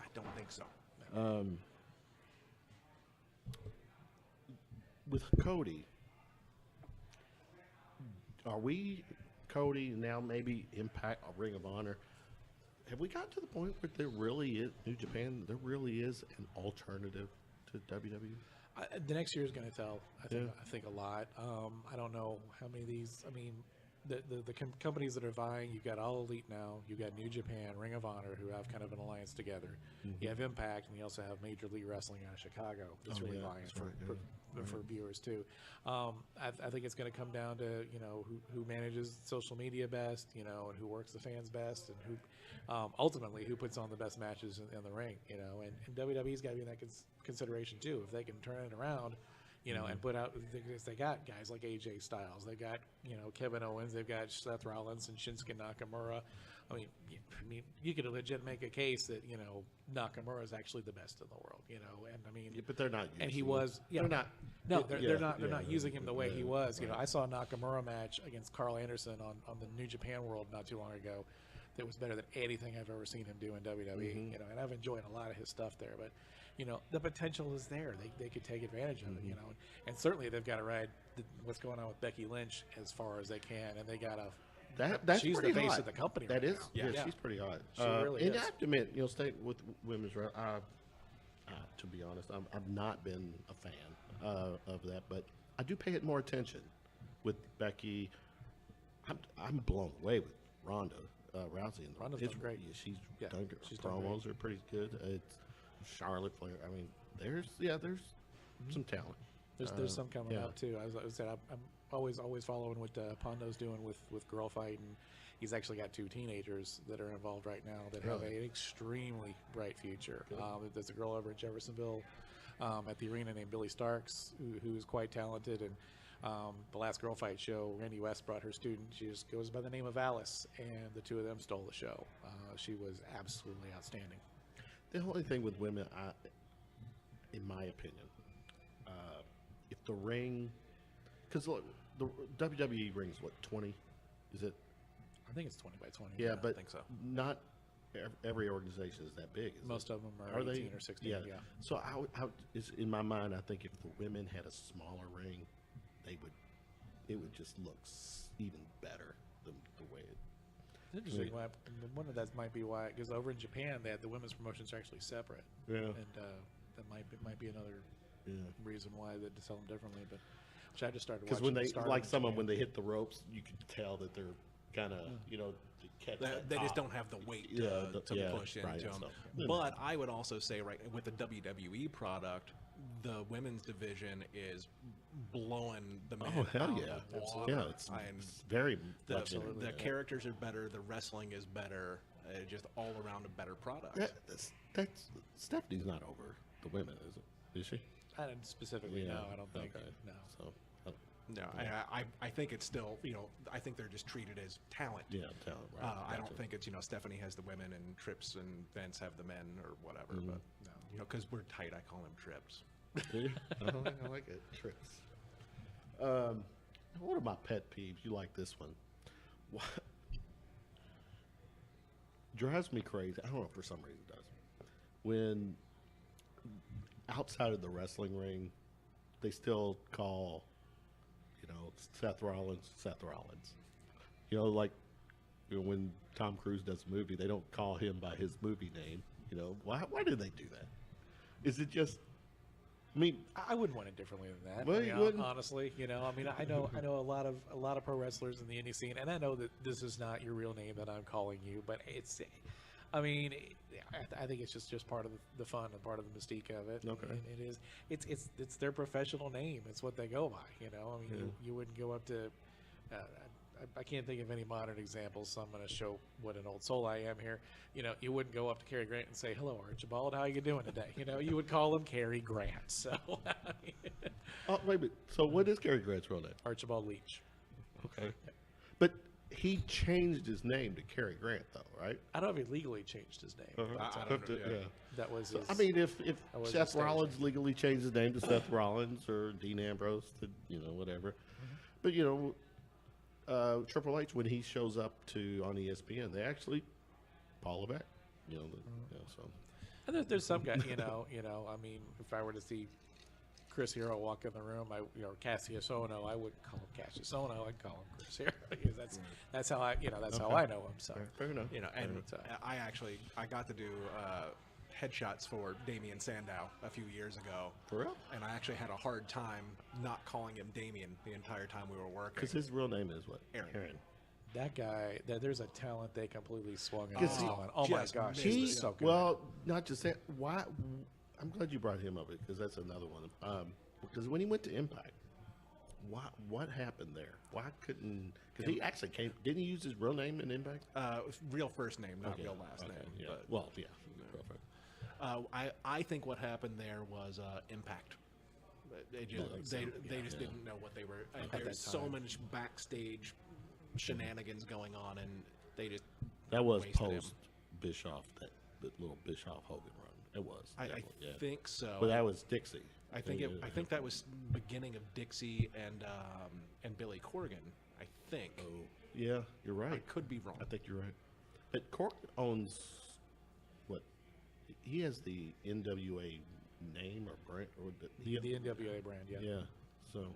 I don't think so. With Cody, are we, Cody, now maybe Impact, or Ring of Honor? Have we got to the point where there really is, New Japan, there really is an alternative to WWE? The next year is going to tell. I think. Yeah. I think a lot. I don't know how many of these. I mean, the companies that are vying. You've got All Elite now. You've got New Japan, Ring of Honor, who have kind of an alliance together. You have Impact, and you also have Major League Wrestling out of Chicago. That's really vying for viewers too. I think it's going to come down to, you know, who manages social media best, you know, and who works the fans best, and who ultimately who puts on the best matches in the ring, you know. And WWE's got to be in that consideration too. If they can turn it around, you know, and put out, they got guys like AJ Styles, they got, you know, Kevin Owens, they've got Seth Rollins and Shinsuke Nakamura. I mean, you could legit make a case that, you know, Nakamura is actually the best in the world, you know, and I mean, Yeah, but they're not. and he using was, it. They're not. no, they're yeah, not using him the way he yeah, was. You know, I saw a Nakamura match against Carl Anderson on the New Japan World not too long ago. That was better than anything I've ever seen him do in WWE. You know, and I've enjoyed a lot of his stuff there. But, you know, the potential is there. They could take advantage of it. You know, and certainly they've got to ride what's going on with Becky Lynch as far as they can, and they got to. That's she's pretty the face hot. of the company. That right is, now. yeah, she's pretty hot. She really and is. I have to admit, you know, stay with women's wrestling. To be honest, I've not been a fan of that, but I do pay it more attention with Becky. I'm blown away with Ronda Rousey. Ronda's done great. Yeah, she's Yeah, done good. she's done Promos are pretty good. It's Charlotte Flair. I mean, there's some talent. There's some coming yeah. out too. As I said, I'm always following what Pondo's doing with Girl Fight, and he's actually got 2 teenagers that are involved right now that have an extremely bright future. There's a girl over in Jeffersonville at the arena named Billy Starks who is quite talented, and the last Girl Fight show, Randy West brought her student. She just goes by the name of Alice, and the 2 of them stole the show. She was absolutely outstanding. The only thing with women, in my opinion, if the ring, because the WWE ring's what, 20? Is it? I think it's 20 by 20. Yeah, but I think so. not every organization is that big. Most of them are 18 they? or 16. Yeah. Yeah. So in my mind, I think if the women had a smaller ring, it would just look even better than the way it. Interesting. One of that might be why, because over in Japan, the women's promotions are actually separate. Yeah. And that might be another reason why they sell them differently. But which I just started watching. Because when like some of them, when they hit the ropes, you can tell that they're kind of to catch They just don't have the weight to push into them. So, but I would also say, right, with the WWE product, the women's division is blowing the man hell out yeah. of water. Yeah, it's very much the characters are better, the wrestling is better, just all around a better product. That's Stephanie's not over the women, is it? Is she? I didn't specifically. No, I don't think. Okay. No. So. No, I think it's still, I think they're just treated as talent. Yeah, talent. Right. I don't think it's, Stephanie has the women and Trips and Vince have the men or whatever. But no, because we're tight, I call them Trips. Do you? I like it. Trips. One of my pet peeves. You like this one? What drives me crazy? I don't know, for some reason it does. When outside of the wrestling ring, they still call Seth Rollins. Like when Tom Cruise does a movie, they don't call him by his movie name. Why do they do that? Is it just? I mean, I wouldn't want it differently than that. Well, you wouldn't? Honestly, I know a lot of pro wrestlers in the indie scene, and I know that this is not your real name that I'm calling you, but it's. I mean, I think it's just part of the fun and part of the mystique of it. Okay. And it is. It's their professional name. It's what they go by. I mean, you wouldn't go up to. I can't think of any modern examples, so I'm going to show what an old soul I am here. You wouldn't go up to Cary Grant and say, "Hello, Archibald. How you doing today?" You would call him Cary Grant. So. Oh, wait a minute. So what is Cary Grant's real name? Archibald Leach. Okay. But he changed his name to Cary Grant, though, right? I don't know if he legally changed his name. I don't know, yeah. That was So, his, I mean, if was Seth his Rollins legally changed his name to Seth Rollins or Dean Ambrose to, whatever. But, Triple H, when he shows up on ESPN, they actually Paul Levesque, so. And there's some guy, I mean, if I were to see Chris Hero walk in the room, Cassius Ono, I wouldn't call him Cassius Ono, I'd call him Chris Hero, because that's how I, how I know him. So Fair enough. And I got to do headshots for Damian Sandow a few years ago. For real? And I actually had a hard time not calling him Damian the entire time we were working. Because his real name is what? Aaron. That guy, there's a talent they completely swung on. 'Cause Oh my gosh, he's so good. Well, not just that. Why? I'm glad you brought him up because that's another one. Because when he went to Impact, what happened there? Why couldn't? Because he actually came. Didn't he use his real name in Impact? Real first name, not real last name. Yeah. But, Well, yeah. Perfect. I think what happened there was Impact. They just didn't know what they were. There's so much backstage shenanigans going on, and they just That was wasted him. post Bischoff, that little Bischoff Hogan run. It was. I yeah. think so. But that was Dixie. I think that was beginning of Dixie and Billy Corgan. I think. Oh, yeah, you're right. I could be wrong. I think you're right. But Cork owns what? He has the NWA name or brand, or the NWA brand, yeah. Yeah. So,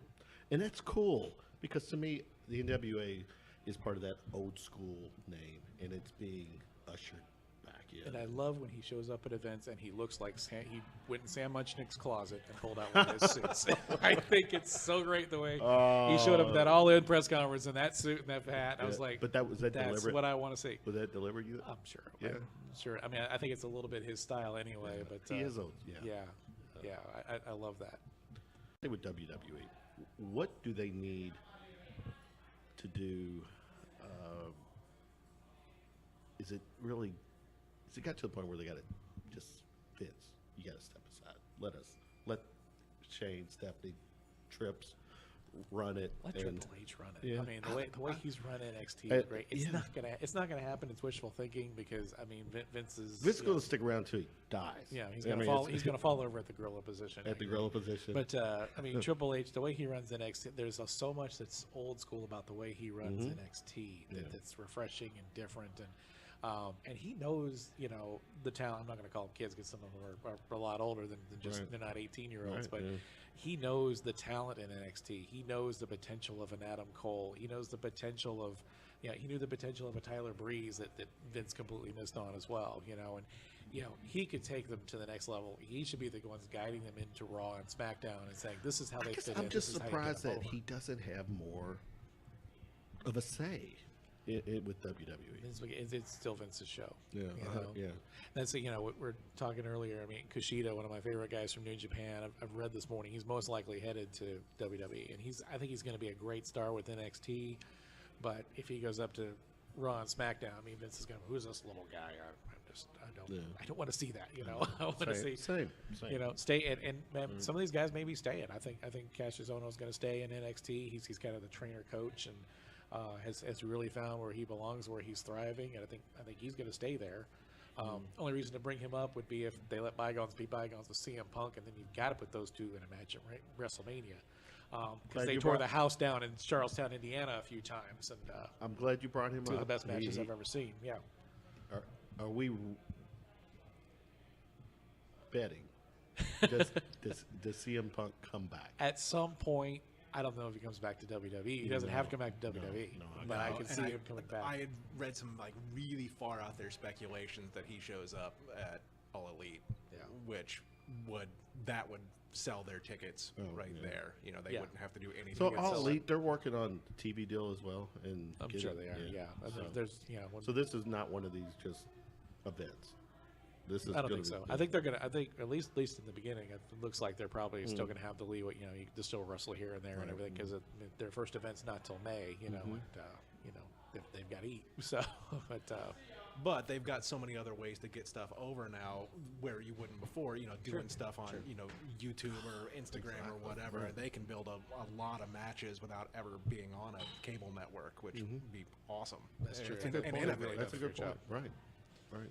and that's cool because to me, the NWA is part of that old school name, and it's being ushered back in. And I love when he shows up at events and he looks like he went in Sam Muchnick's closet and pulled out one of his suits. I think it's so great the way he showed up at that all-in press conference in that suit and that hat. I was like, but was that that's deliberate? what I want to see. Was that deliberate? I'm sure. Yeah. I'm sure. I mean, I think it's a little bit his style anyway. But he is old. Yeah. I love that. with WWE, what do they need to do? Is it really? Has it got to the point where they got to just Vince? You got to step aside. Let Shane, Stephanie, Trips run it. Let Triple H run it. Yeah. I mean, the way he's run NXT, right? It's not gonna happen. It's wishful thinking because I mean, Vince is going to stick around till he dies. Yeah, he's gonna fall over at the gorilla position. At the gorilla position. But I mean, Triple H, the way he runs NXT, there's so much that's old school about the way he runs NXT that's refreshing and different, and he knows, the talent. I'm not going to call them kids because some of them are a lot older than just they're not 18-year-olds, but he knows the talent in NXT. He knows the potential of an Adam Cole. He knows the potential of, he knew the potential of a Tyler Breeze that Vince completely missed on as well, and he could take them to the next level. He should be the ones guiding them into Raw and SmackDown and saying, this is how they fit in. I'm just surprised that he doesn't have more of a say with WWE. It's still Vince's show. Yeah, That's we're talking earlier. I mean, Kushida, one of my favorite guys from New Japan. I've read this morning. He's most likely headed to WWE, and I think he's going to be a great star with NXT. But if he goes up to Raw and SmackDown, I mean, Vince is going to, who's this little guy? I don't want to see that. I want to see same. Stay and some of these guys may be staying. I think Cassius Ohno is going to stay in NXT. He's kind of the trainer coach and. Has really found where he belongs, where he's thriving, and I think he's going to stay there. Only reason to bring him up would be if they let bygones be bygones with CM Punk, and then you've got to put those two in a match at WrestleMania because they tore the house down in Charlestown, Indiana, a few times, and I'm glad you brought him up. Two of the best matches I've ever seen. Yeah. Are we betting? Does CM Punk come back at some point? I don't know if he comes back to WWE. He doesn't have to come back to WWE, but I can see him coming back. I had read some really far out there speculations that he shows up at All Elite, which would sell their tickets there. They wouldn't have to do anything. So All Elite, they're working on a TV deal as well, and I'm sure they are. Yeah. So this is not one of these just events. I don't think so. I think they're gonna. I think at least in the beginning, it looks like they're probably still gonna have the leeway. They still wrestle here and there and everything because their first event's not till May. And, they've got to eat. So, but they've got so many other ways to get stuff over now where you wouldn't before. Doing stuff on YouTube or Instagram or whatever. Right. They can build a lot of matches without ever being on a cable network, which would be awesome. That's true. That's a good point. Right.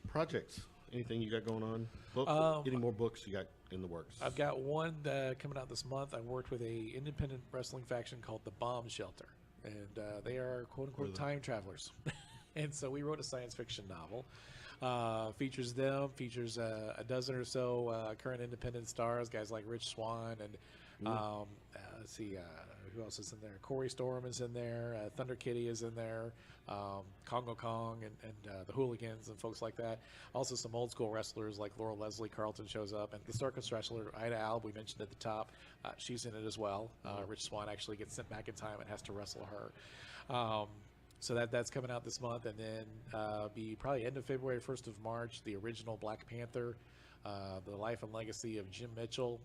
Projects. Anything you got going on? Any more books you got in the works? I've got one coming out this month. I worked with a independent wrestling faction called the Bomb Shelter, and they are quote unquote time travelers. And so we wrote a science fiction novel. Features a dozen or so current independent stars, guys like Rich Swann and let's see. Who else is in there? Corey Storm is in there. Thunder Kitty is in there. Congo Kong and the Hooligans and folks like that. Also some old school wrestlers like Laurel Leslie Carlton shows up. And the circus wrestler Ida Alb, we mentioned at the top, she's in it as well. Rich Swann actually gets sent back in time and has to wrestle her. So that's coming out this month. And then be probably end of February, 1st of March, the original Black Panther. The life and legacy of Jim Mitchell.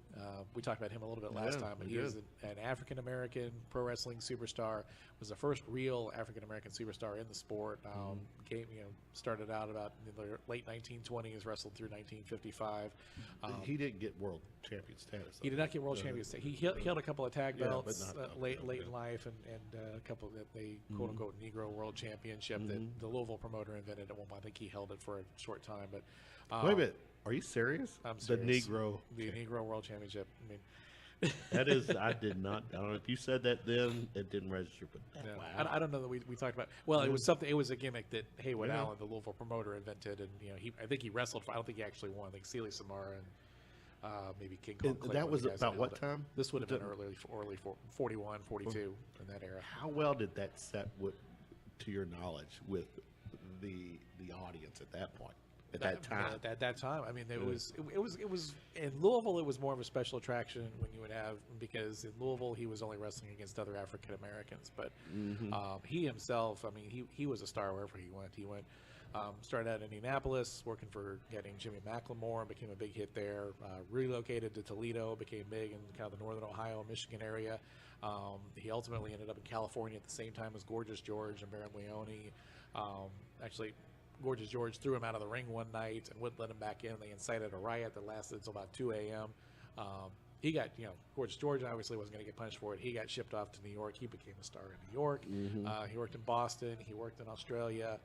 We talked about him a little bit last time, but he is an African-American pro wrestling superstar, was the first real African-American superstar in the sport. Started out about in the late 1920s, wrestled through 1955. He didn't get world champion status. He did not get world champion status. He held a couple of tag belts late in life and a couple that they quote-unquote Negro World Championship that the Louisville promoter invented at one point. I think he held it for a short time. But wait a minute. Are you serious? I'm serious. The Negro World Championship. I mean, that is. I did not. I don't know if you said that then. It didn't register, but wow. I don't know that we talked about. Well, it was something. It was a gimmick that Haywood Allen, the Louisville promoter, invented, and I think he wrestled. I don't think he actually won. I think Celie Samara and maybe King Kong. That was about what time? This would have been early 41, 42 in that era. How well did that set, to your knowledge, with the audience at that point? At that time, I mean, it was in Louisville. It was more of a special attraction when you would have, because in Louisville he was only wrestling against other African Americans, but he himself, I mean, he was a star wherever he went. He went Started out in Indianapolis, working for getting Jimmy McLemore, and became a big hit there. Relocated to Toledo, became big in kind of the northern Ohio, Michigan area. He ultimately ended up in California at the same time as Gorgeous George and Baron Leone. Actually, Gorgeous George threw him out of the ring one night and wouldn't let him back in. They incited a riot that lasted until about 2 a.m. He got, Gorgeous George obviously wasn't going to get punished for it. He got shipped off to New York. He became a star in New York. He worked in Boston. He worked in Australia.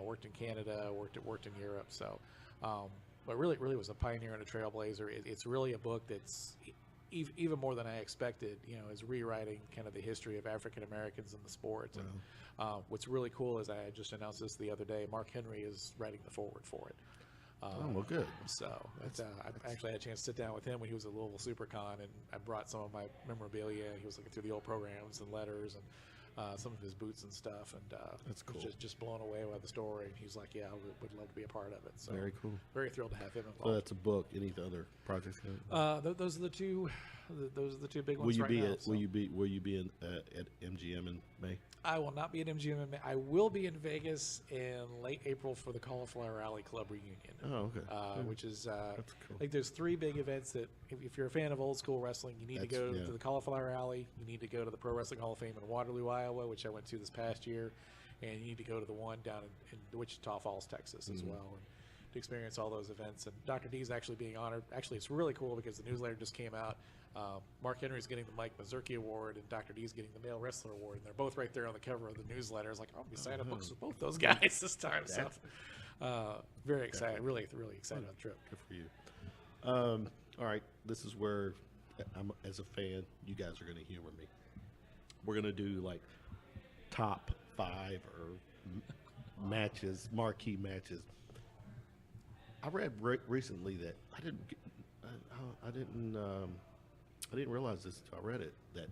Worked in Canada. Worked in Europe. So, but really was a pioneer and a trailblazer. It's really a book that's even more than I expected. Is rewriting kind of the history of African Americans in the sport. And what's really cool is I just announced this the other day. Mark Henry is writing the foreword for it. Well, good. So I actually had a chance to sit down with him when he was at Louisville SuperCon, and I brought some of my memorabilia. He was looking through the old programs and letters and some of his boots and stuff, and that's cool. Was just blown away by the story. And he's like, "Yeah, I would love to be a part of it." So very cool. Very thrilled to have him involved. So that's a book. Any other projects? Those are the two. Those are the two big ones. Will you now, Will you be at MGM in May? I will not be at MGM in May. I will be in Vegas in late April for the Cauliflower Alley Club reunion. Oh, okay. Which is that's cool. like there's 3 big events that if you're a fan of old school wrestling, you need to go to the Cauliflower Alley. You need to go to the Pro Wrestling Hall of Fame in Waterloo, Iowa, which I went to this past year, and you need to go to the one down in Wichita Falls, Texas, as well, and to experience all those events. And Dr. D is actually being honored. Actually, it's really cool because the newsletter just came out. Mark Henry's getting the Mike Mazurki Award, and Dr. D's getting the Male Wrestler Award, and they're both right there on the cover of the newsletter. It's like, I'll be signing books with both those guys this time. So, very excited, really excited about the trip. Good for you. All right, this is where I'm, as a fan, you guys are going to humor me. We're going to do like top 5 or matches, marquee matches. I read recently that I didn't realize this until I read it, that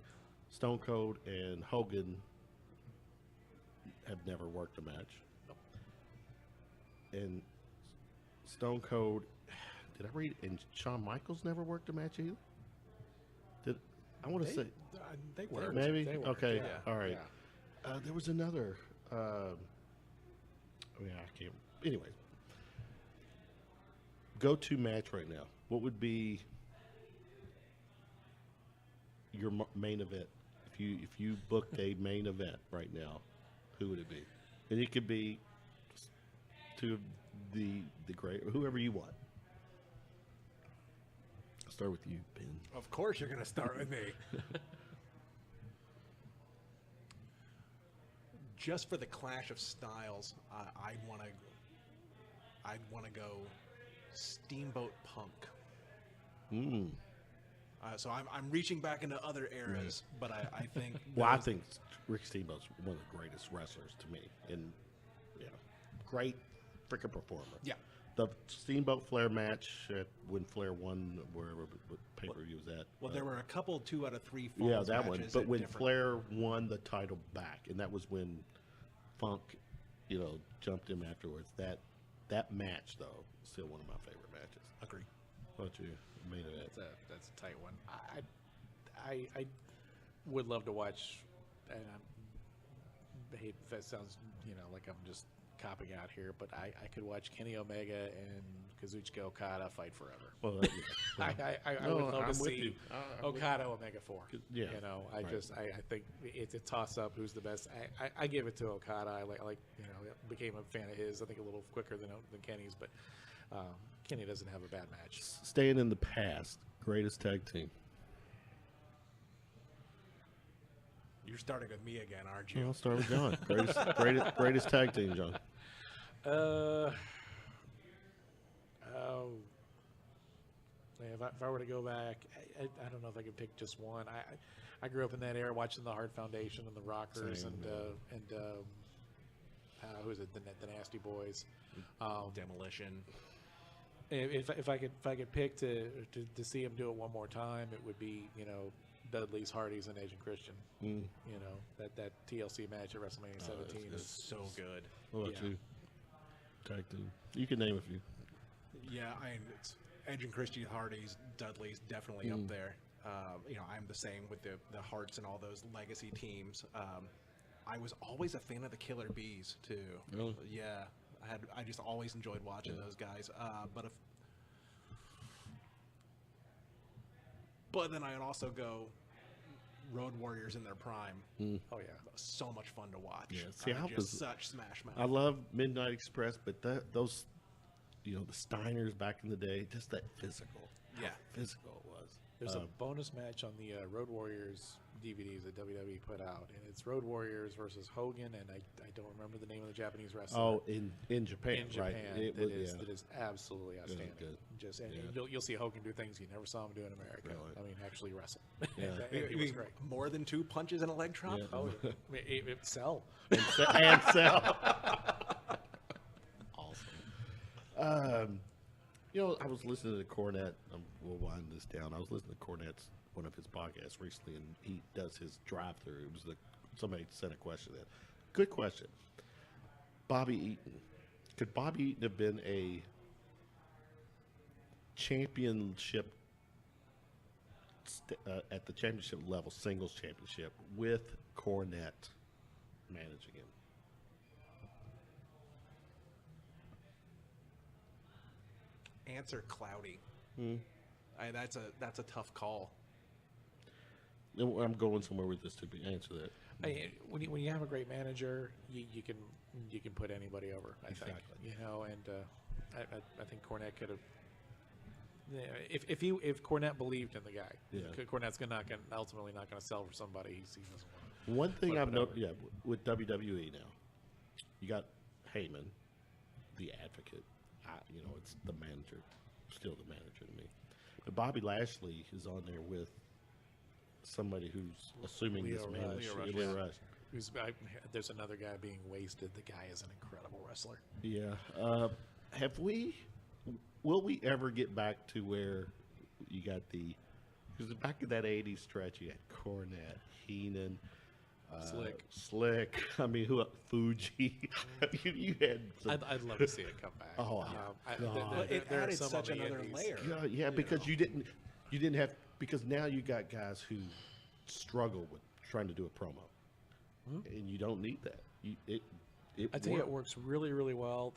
Stone Cold and Hogan have never worked a match. And Stone Cold, did I read? And Shawn Michaels never worked a match either. I want to say they were maybe They were, okay. yeah. All right. Yeah. There was another. I can't. Anyways, go-to match right now. What would be your main event? If you booked a main event right now, who would it be? And it could be two of the great, whoever you want. I'll start with you, Ben. Of course, you're going to start with me. Just for the clash of styles, I'd want to go Steamboat Punk. So I'm reaching back into other eras, but I think. Well, I think Rick Steamboat's one of the greatest wrestlers to me, and great freaking performer. Yeah. The Steamboat Flair match when Flair won wherever pay-per-view was at. Well, there were a couple 2 out of 3 Yeah, falls that one. matches But at when different- Flair won the title back, and that was when Funk, jumped him afterwards. That match, though, is still one of my favorite matches. Agree. How about you? Main event. That's a tight one. I would love to watch, and I hate if that sounds like I'm just copping out here, but I could watch Kenny Omega and Kazuchika Okada fight forever. Well, I would love to see Okada Omega 4. Yeah, I think it's a toss up who's the best. I give it to Okada. I like became a fan of his. I think a little quicker than Kenny's, but Kenny doesn't have a bad match. Staying in the past, greatest tag team. You're starting with me again, aren't you? I'll start with John. Greatest tag team, John. If I were to go back, I don't know if I could pick just one. I grew up in that era watching the Hart Foundation and the Rockers Same, and who is it? The Nasty Boys. Demolition. If I could pick to see him do it one more time, it would be Dudley's, Hardy's, and Edge and Christian. That TLC match at WrestleMania 17 is so good. What about you? Tag team. You can name a few. Yeah, it's Edge and Christian, Hardy's, Dudley's definitely up there. I'm the same with the Harts and all those legacy teams. I was always a fan of the Killer Bees too. Really? Yeah. I just always enjoyed watching those guys. But then I'd also go Road Warriors in their prime. Oh yeah, So much fun to watch. Yeah, see, I was such smash mouth. I love Midnight Express, but those, the Steiners back in the day, just that physical. Yeah. How physical it was. There's a bonus match on the Road Warriors DVDs that WWE put out, and it's Road Warriors versus Hogan, and I don't remember the name of the Japanese wrestler. Oh, in Japan, in Japan, right? that is absolutely outstanding. Good. Just and you'll see Hogan do things you never saw him do in America. Really? I mean, actually wrestle. Yeah. He was great. More than 2 punches and a leg drop? Yeah. Oh, I mean, it sell. and sell. Awesome. I was listening to Cornette. We'll wind this down. I was listening to Cornette's one of his podcasts recently, and he does his drive-through. It was somebody sent a question in. Good question. Bobby Eaton. Could Bobby Eaton have been a championship at the championship level, singles championship, with Cornette managing him? Answer cloudy. That's a tough call. I'm going somewhere with this to answer that. When you have a great manager, you can put anybody over. I think and I think Cornette could have. If Cornette believed in the guy, Cornette's ultimately not going to sell for somebody he doesn't want. One thing I've noticed, with WWE now, you got Heyman, the advocate. It's the manager, still the manager to me. But Bobby Lashley is on there with somebody who's assuming this manager. Leo Rush. There's another guy being wasted. The guy is an incredible wrestler. Yeah. Will we ever get back to where you got because back in that 80s stretch, you had Cornette, Heenan, Slick. I mean, Fuji. You had. I'd love to see it come back. Oh, it added such another layer. Yeah, because you didn't have, because now you got guys who struggle with trying to do a promo, and you don't need that. I tell you, it works really, really well.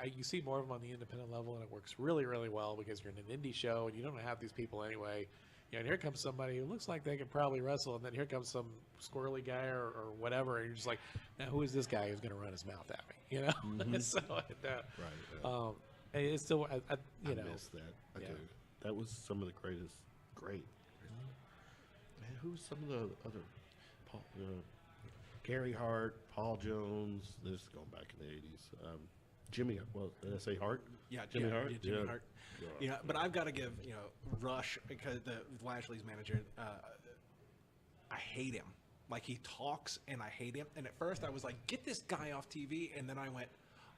You see more of them on the independent level, and it works really, really well because you're in an indie show and you don't have these people anyway. And here comes somebody who looks like they could probably wrestle, and then here comes some squirrely guy or whatever, and you're just like, now who is this guy who's going to run his mouth at me? So right. And it's still, I miss that. I do. That was some of the great. Man, who's some of the other? Gary Hart, Paul Jones. This is going back in the 80s. Jimmy. Well, did I say Hart? Yeah, Jimmy Hart. Yeah, Jimmy Hart. But I've got to give Rush, because Lashley's manager. I hate him. Like, he talks, and I hate him. And at first, I was like, "Get this guy off TV," and then I went,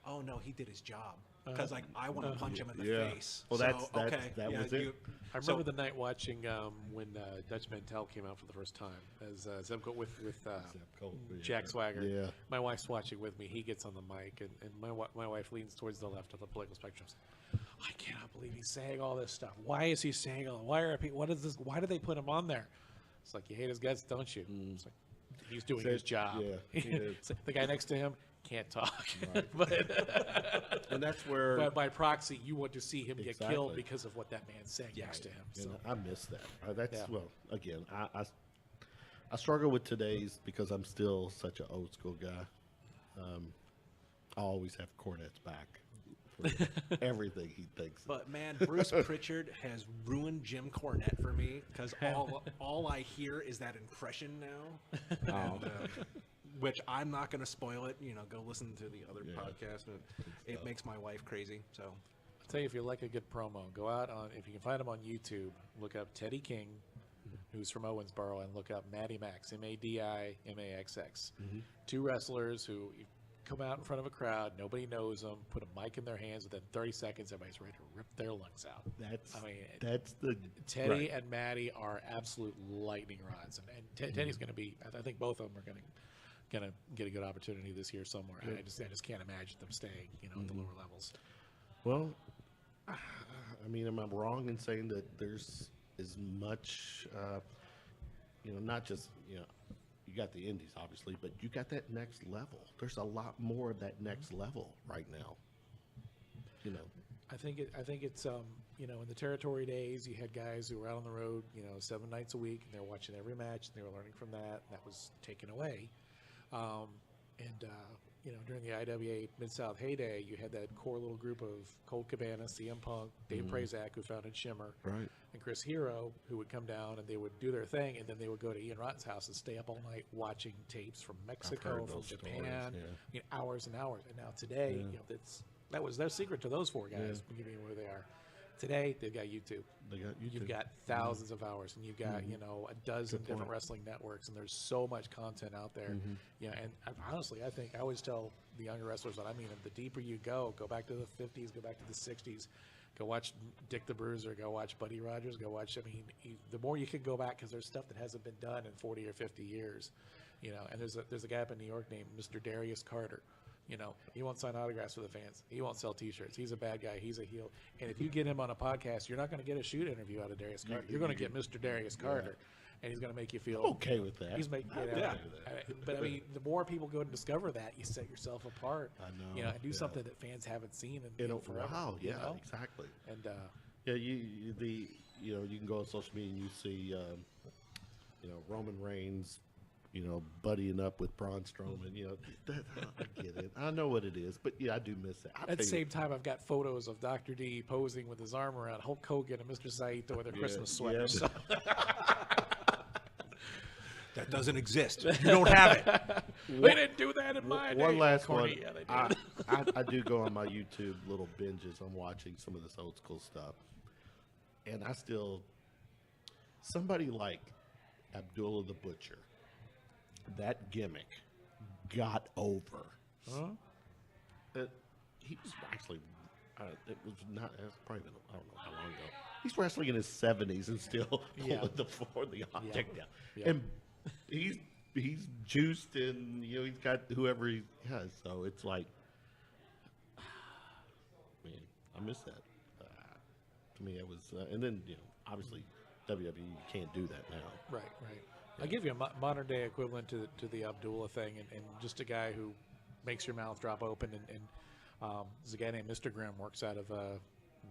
"Oh no, he did his job." Because I want to punch him in the face. Well, that was it. I remember the night watching when Dutch Mantel came out for the first time as Zebco with Jack Swagger. Yeah. My wife's watching with me. He gets on the mic, and my wife leans towards the left of the political spectrum. I cannot believe he's saying all this stuff. Why is he saying all? Why are people? What is this? Why do they put him on there? It's like, you hate his guts, don't you? It's like, he's doing his job. Yeah, the guy next to him can't talk. Right. And that's where. But by proxy, you want to see him get killed because of what that man's saying next to him. So. I miss that. Well, again, I struggle with today's because I'm still such an old school guy. I always have Cornette's back for everything he thinks. But man, Bruce Pritchard has ruined Jim Cornette for me, because all I hear is that impression now. And, which I'm not going to spoil it. Go listen to the other podcast. It makes my wife crazy. So I'll tell you, if you like a good promo, go out if you can find him on YouTube, look up Teddy King, who's from Owensboro, and look up Matty Max, MADIMAXX. Two wrestlers who come out in front of a crowd, nobody knows them, put a mic in their hands, within 30 seconds, everybody's ready to rip their lungs out. That's the Teddy and Matty are absolute lightning rods, and Teddy's going to be. I think both of them are going to get a good opportunity this year somewhere. I just can't imagine them staying, at the lower levels. Well, I mean, am I wrong in saying that there's as much, not just, you got the indies, obviously, but you got that next level. There's a lot more of that next level right now. You know, I think it's you know, in the territory days, you had guys who were out on the road, you know, 7 nights a week, and they were watching every match, and they were learning from that. And that was taken away. You know, during the IWA Mid-South heyday, you had that core little group of Colt Cabana, CM Punk, Dave Prazak, who founded Shimmer, right, and Chris Hero, who would come down and they would do their thing, and then they would go to Ian Rotten's house and stay up all night watching tapes from Mexico, from Japan, you know, hours and hours. And now today, you know, that was their secret to those 4 guys, giving where they are. Today, they've got YouTube. You've got thousands of hours, and you've got, you know, a dozen different wrestling networks, and there's so much content out there. You know, and honestly, I always tell the younger wrestlers that I mean, the deeper you go back to the 50s, go back to the 60s, go watch Dick the Bruiser, go watch Buddy Rogers, go watch, I mean, the more you can go back, because there's stuff that hasn't been done in 40 or 50 years, you know, and there's a guy up in New York named Mr. Darius Carter. You know, he won't sign autographs for the fans. He won't sell T-shirts. He's a bad guy. He's a heel. And if you get him on a podcast, you're not going to get a shoot interview out of Darius Carter. You're going to get Mr. Darius Carter, and he's going to make you feel okay with that. He's making but I mean, the more people go and discover that, you set yourself apart. I know. You know, and do something that fans haven't seen in forever. Wow. Yeah. You know? Exactly. And you know, you can go on social media and you see you know, Roman Reigns, you know, buddying up with Braun Strowman, you know, I get it. I know what it is, but yeah, I do miss that. At the same time, I've got photos of Dr. D posing with his arm around Hulk Hogan and Mr. Saito with their Christmas sweaters. Yeah. So. That doesn't exist. You don't have it. They didn't do that in my day. One last one. Yeah, they did. I do go on my YouTube little binges. I'm watching some of this old school stuff. And I still, somebody like Abdullah the Butcher, that gimmick got over. He was actually, it was not, it was probably been, I don't know how long ago. He's wrestling in his 70s and still pulling the object down. Yeah. And he's juiced and, you know, he's got whoever he has. So it's like, man, I miss that. To me, it was, and then, you know, obviously WWE can't do that now. Right. I'll give you a modern day equivalent to the Abdullah thing, and just a guy who makes your mouth drop open. And there's a guy named Mr. Grimm, works out of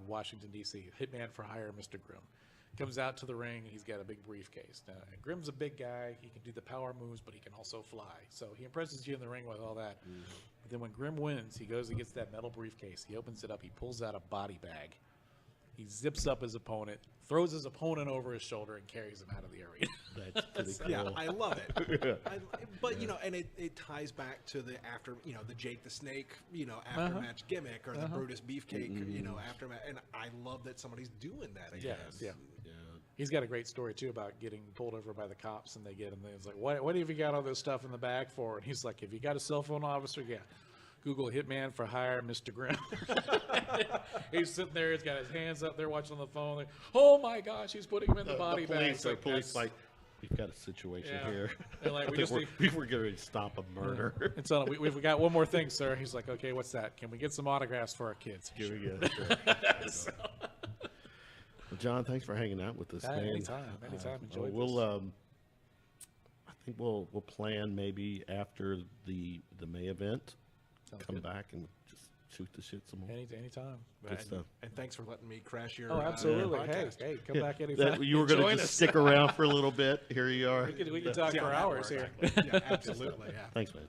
Washington, D.C. Hitman for hire, Mr. Grimm. Comes out to the ring, he's got a big briefcase. Now, Grimm's a big guy. He can do the power moves, but he can also fly. So he impresses you in the ring with all that. But then when Grimm wins, he goes and gets that metal briefcase. He opens it up. He pulls out a body bag. He zips up his opponent, throws his opponent over his shoulder, and carries him out of the arena. That's pretty cool. Yeah, I love it. You know, and it ties back to the you know, the Jake the Snake, you know, after match gimmick, or the Brutus Beefcake, you know, after match. And I love that somebody's doing that again. Yeah. He's got a great story too about getting pulled over by the cops, and they get him. And it's like, what have you got all this stuff in the back for? And he's like, if you got a cell phone, officer, yeah. Google Hitman for hire, Mr. Grimm. He's sitting there. He's got his hands up there watching on the phone. Like, oh, my gosh, he's putting him in the body bag. The police like, we've got a situation here. They're like, we're going to stop a murder. And so we've got one more thing, sir. He's like, okay, what's that? Can we get some autographs for our kids? Sure. Well, John, thanks for hanging out with us. Anytime. Enjoy this. I think we'll plan maybe after the May event. Come back and just shoot the shit some more. Anytime. Good stuff. And thanks for letting me crash your absolutely. Hey, come back anytime. You were going to just stick around for a little bit. Here you are. We can talk for hours here. Yeah, absolutely. Yeah. Thanks, man.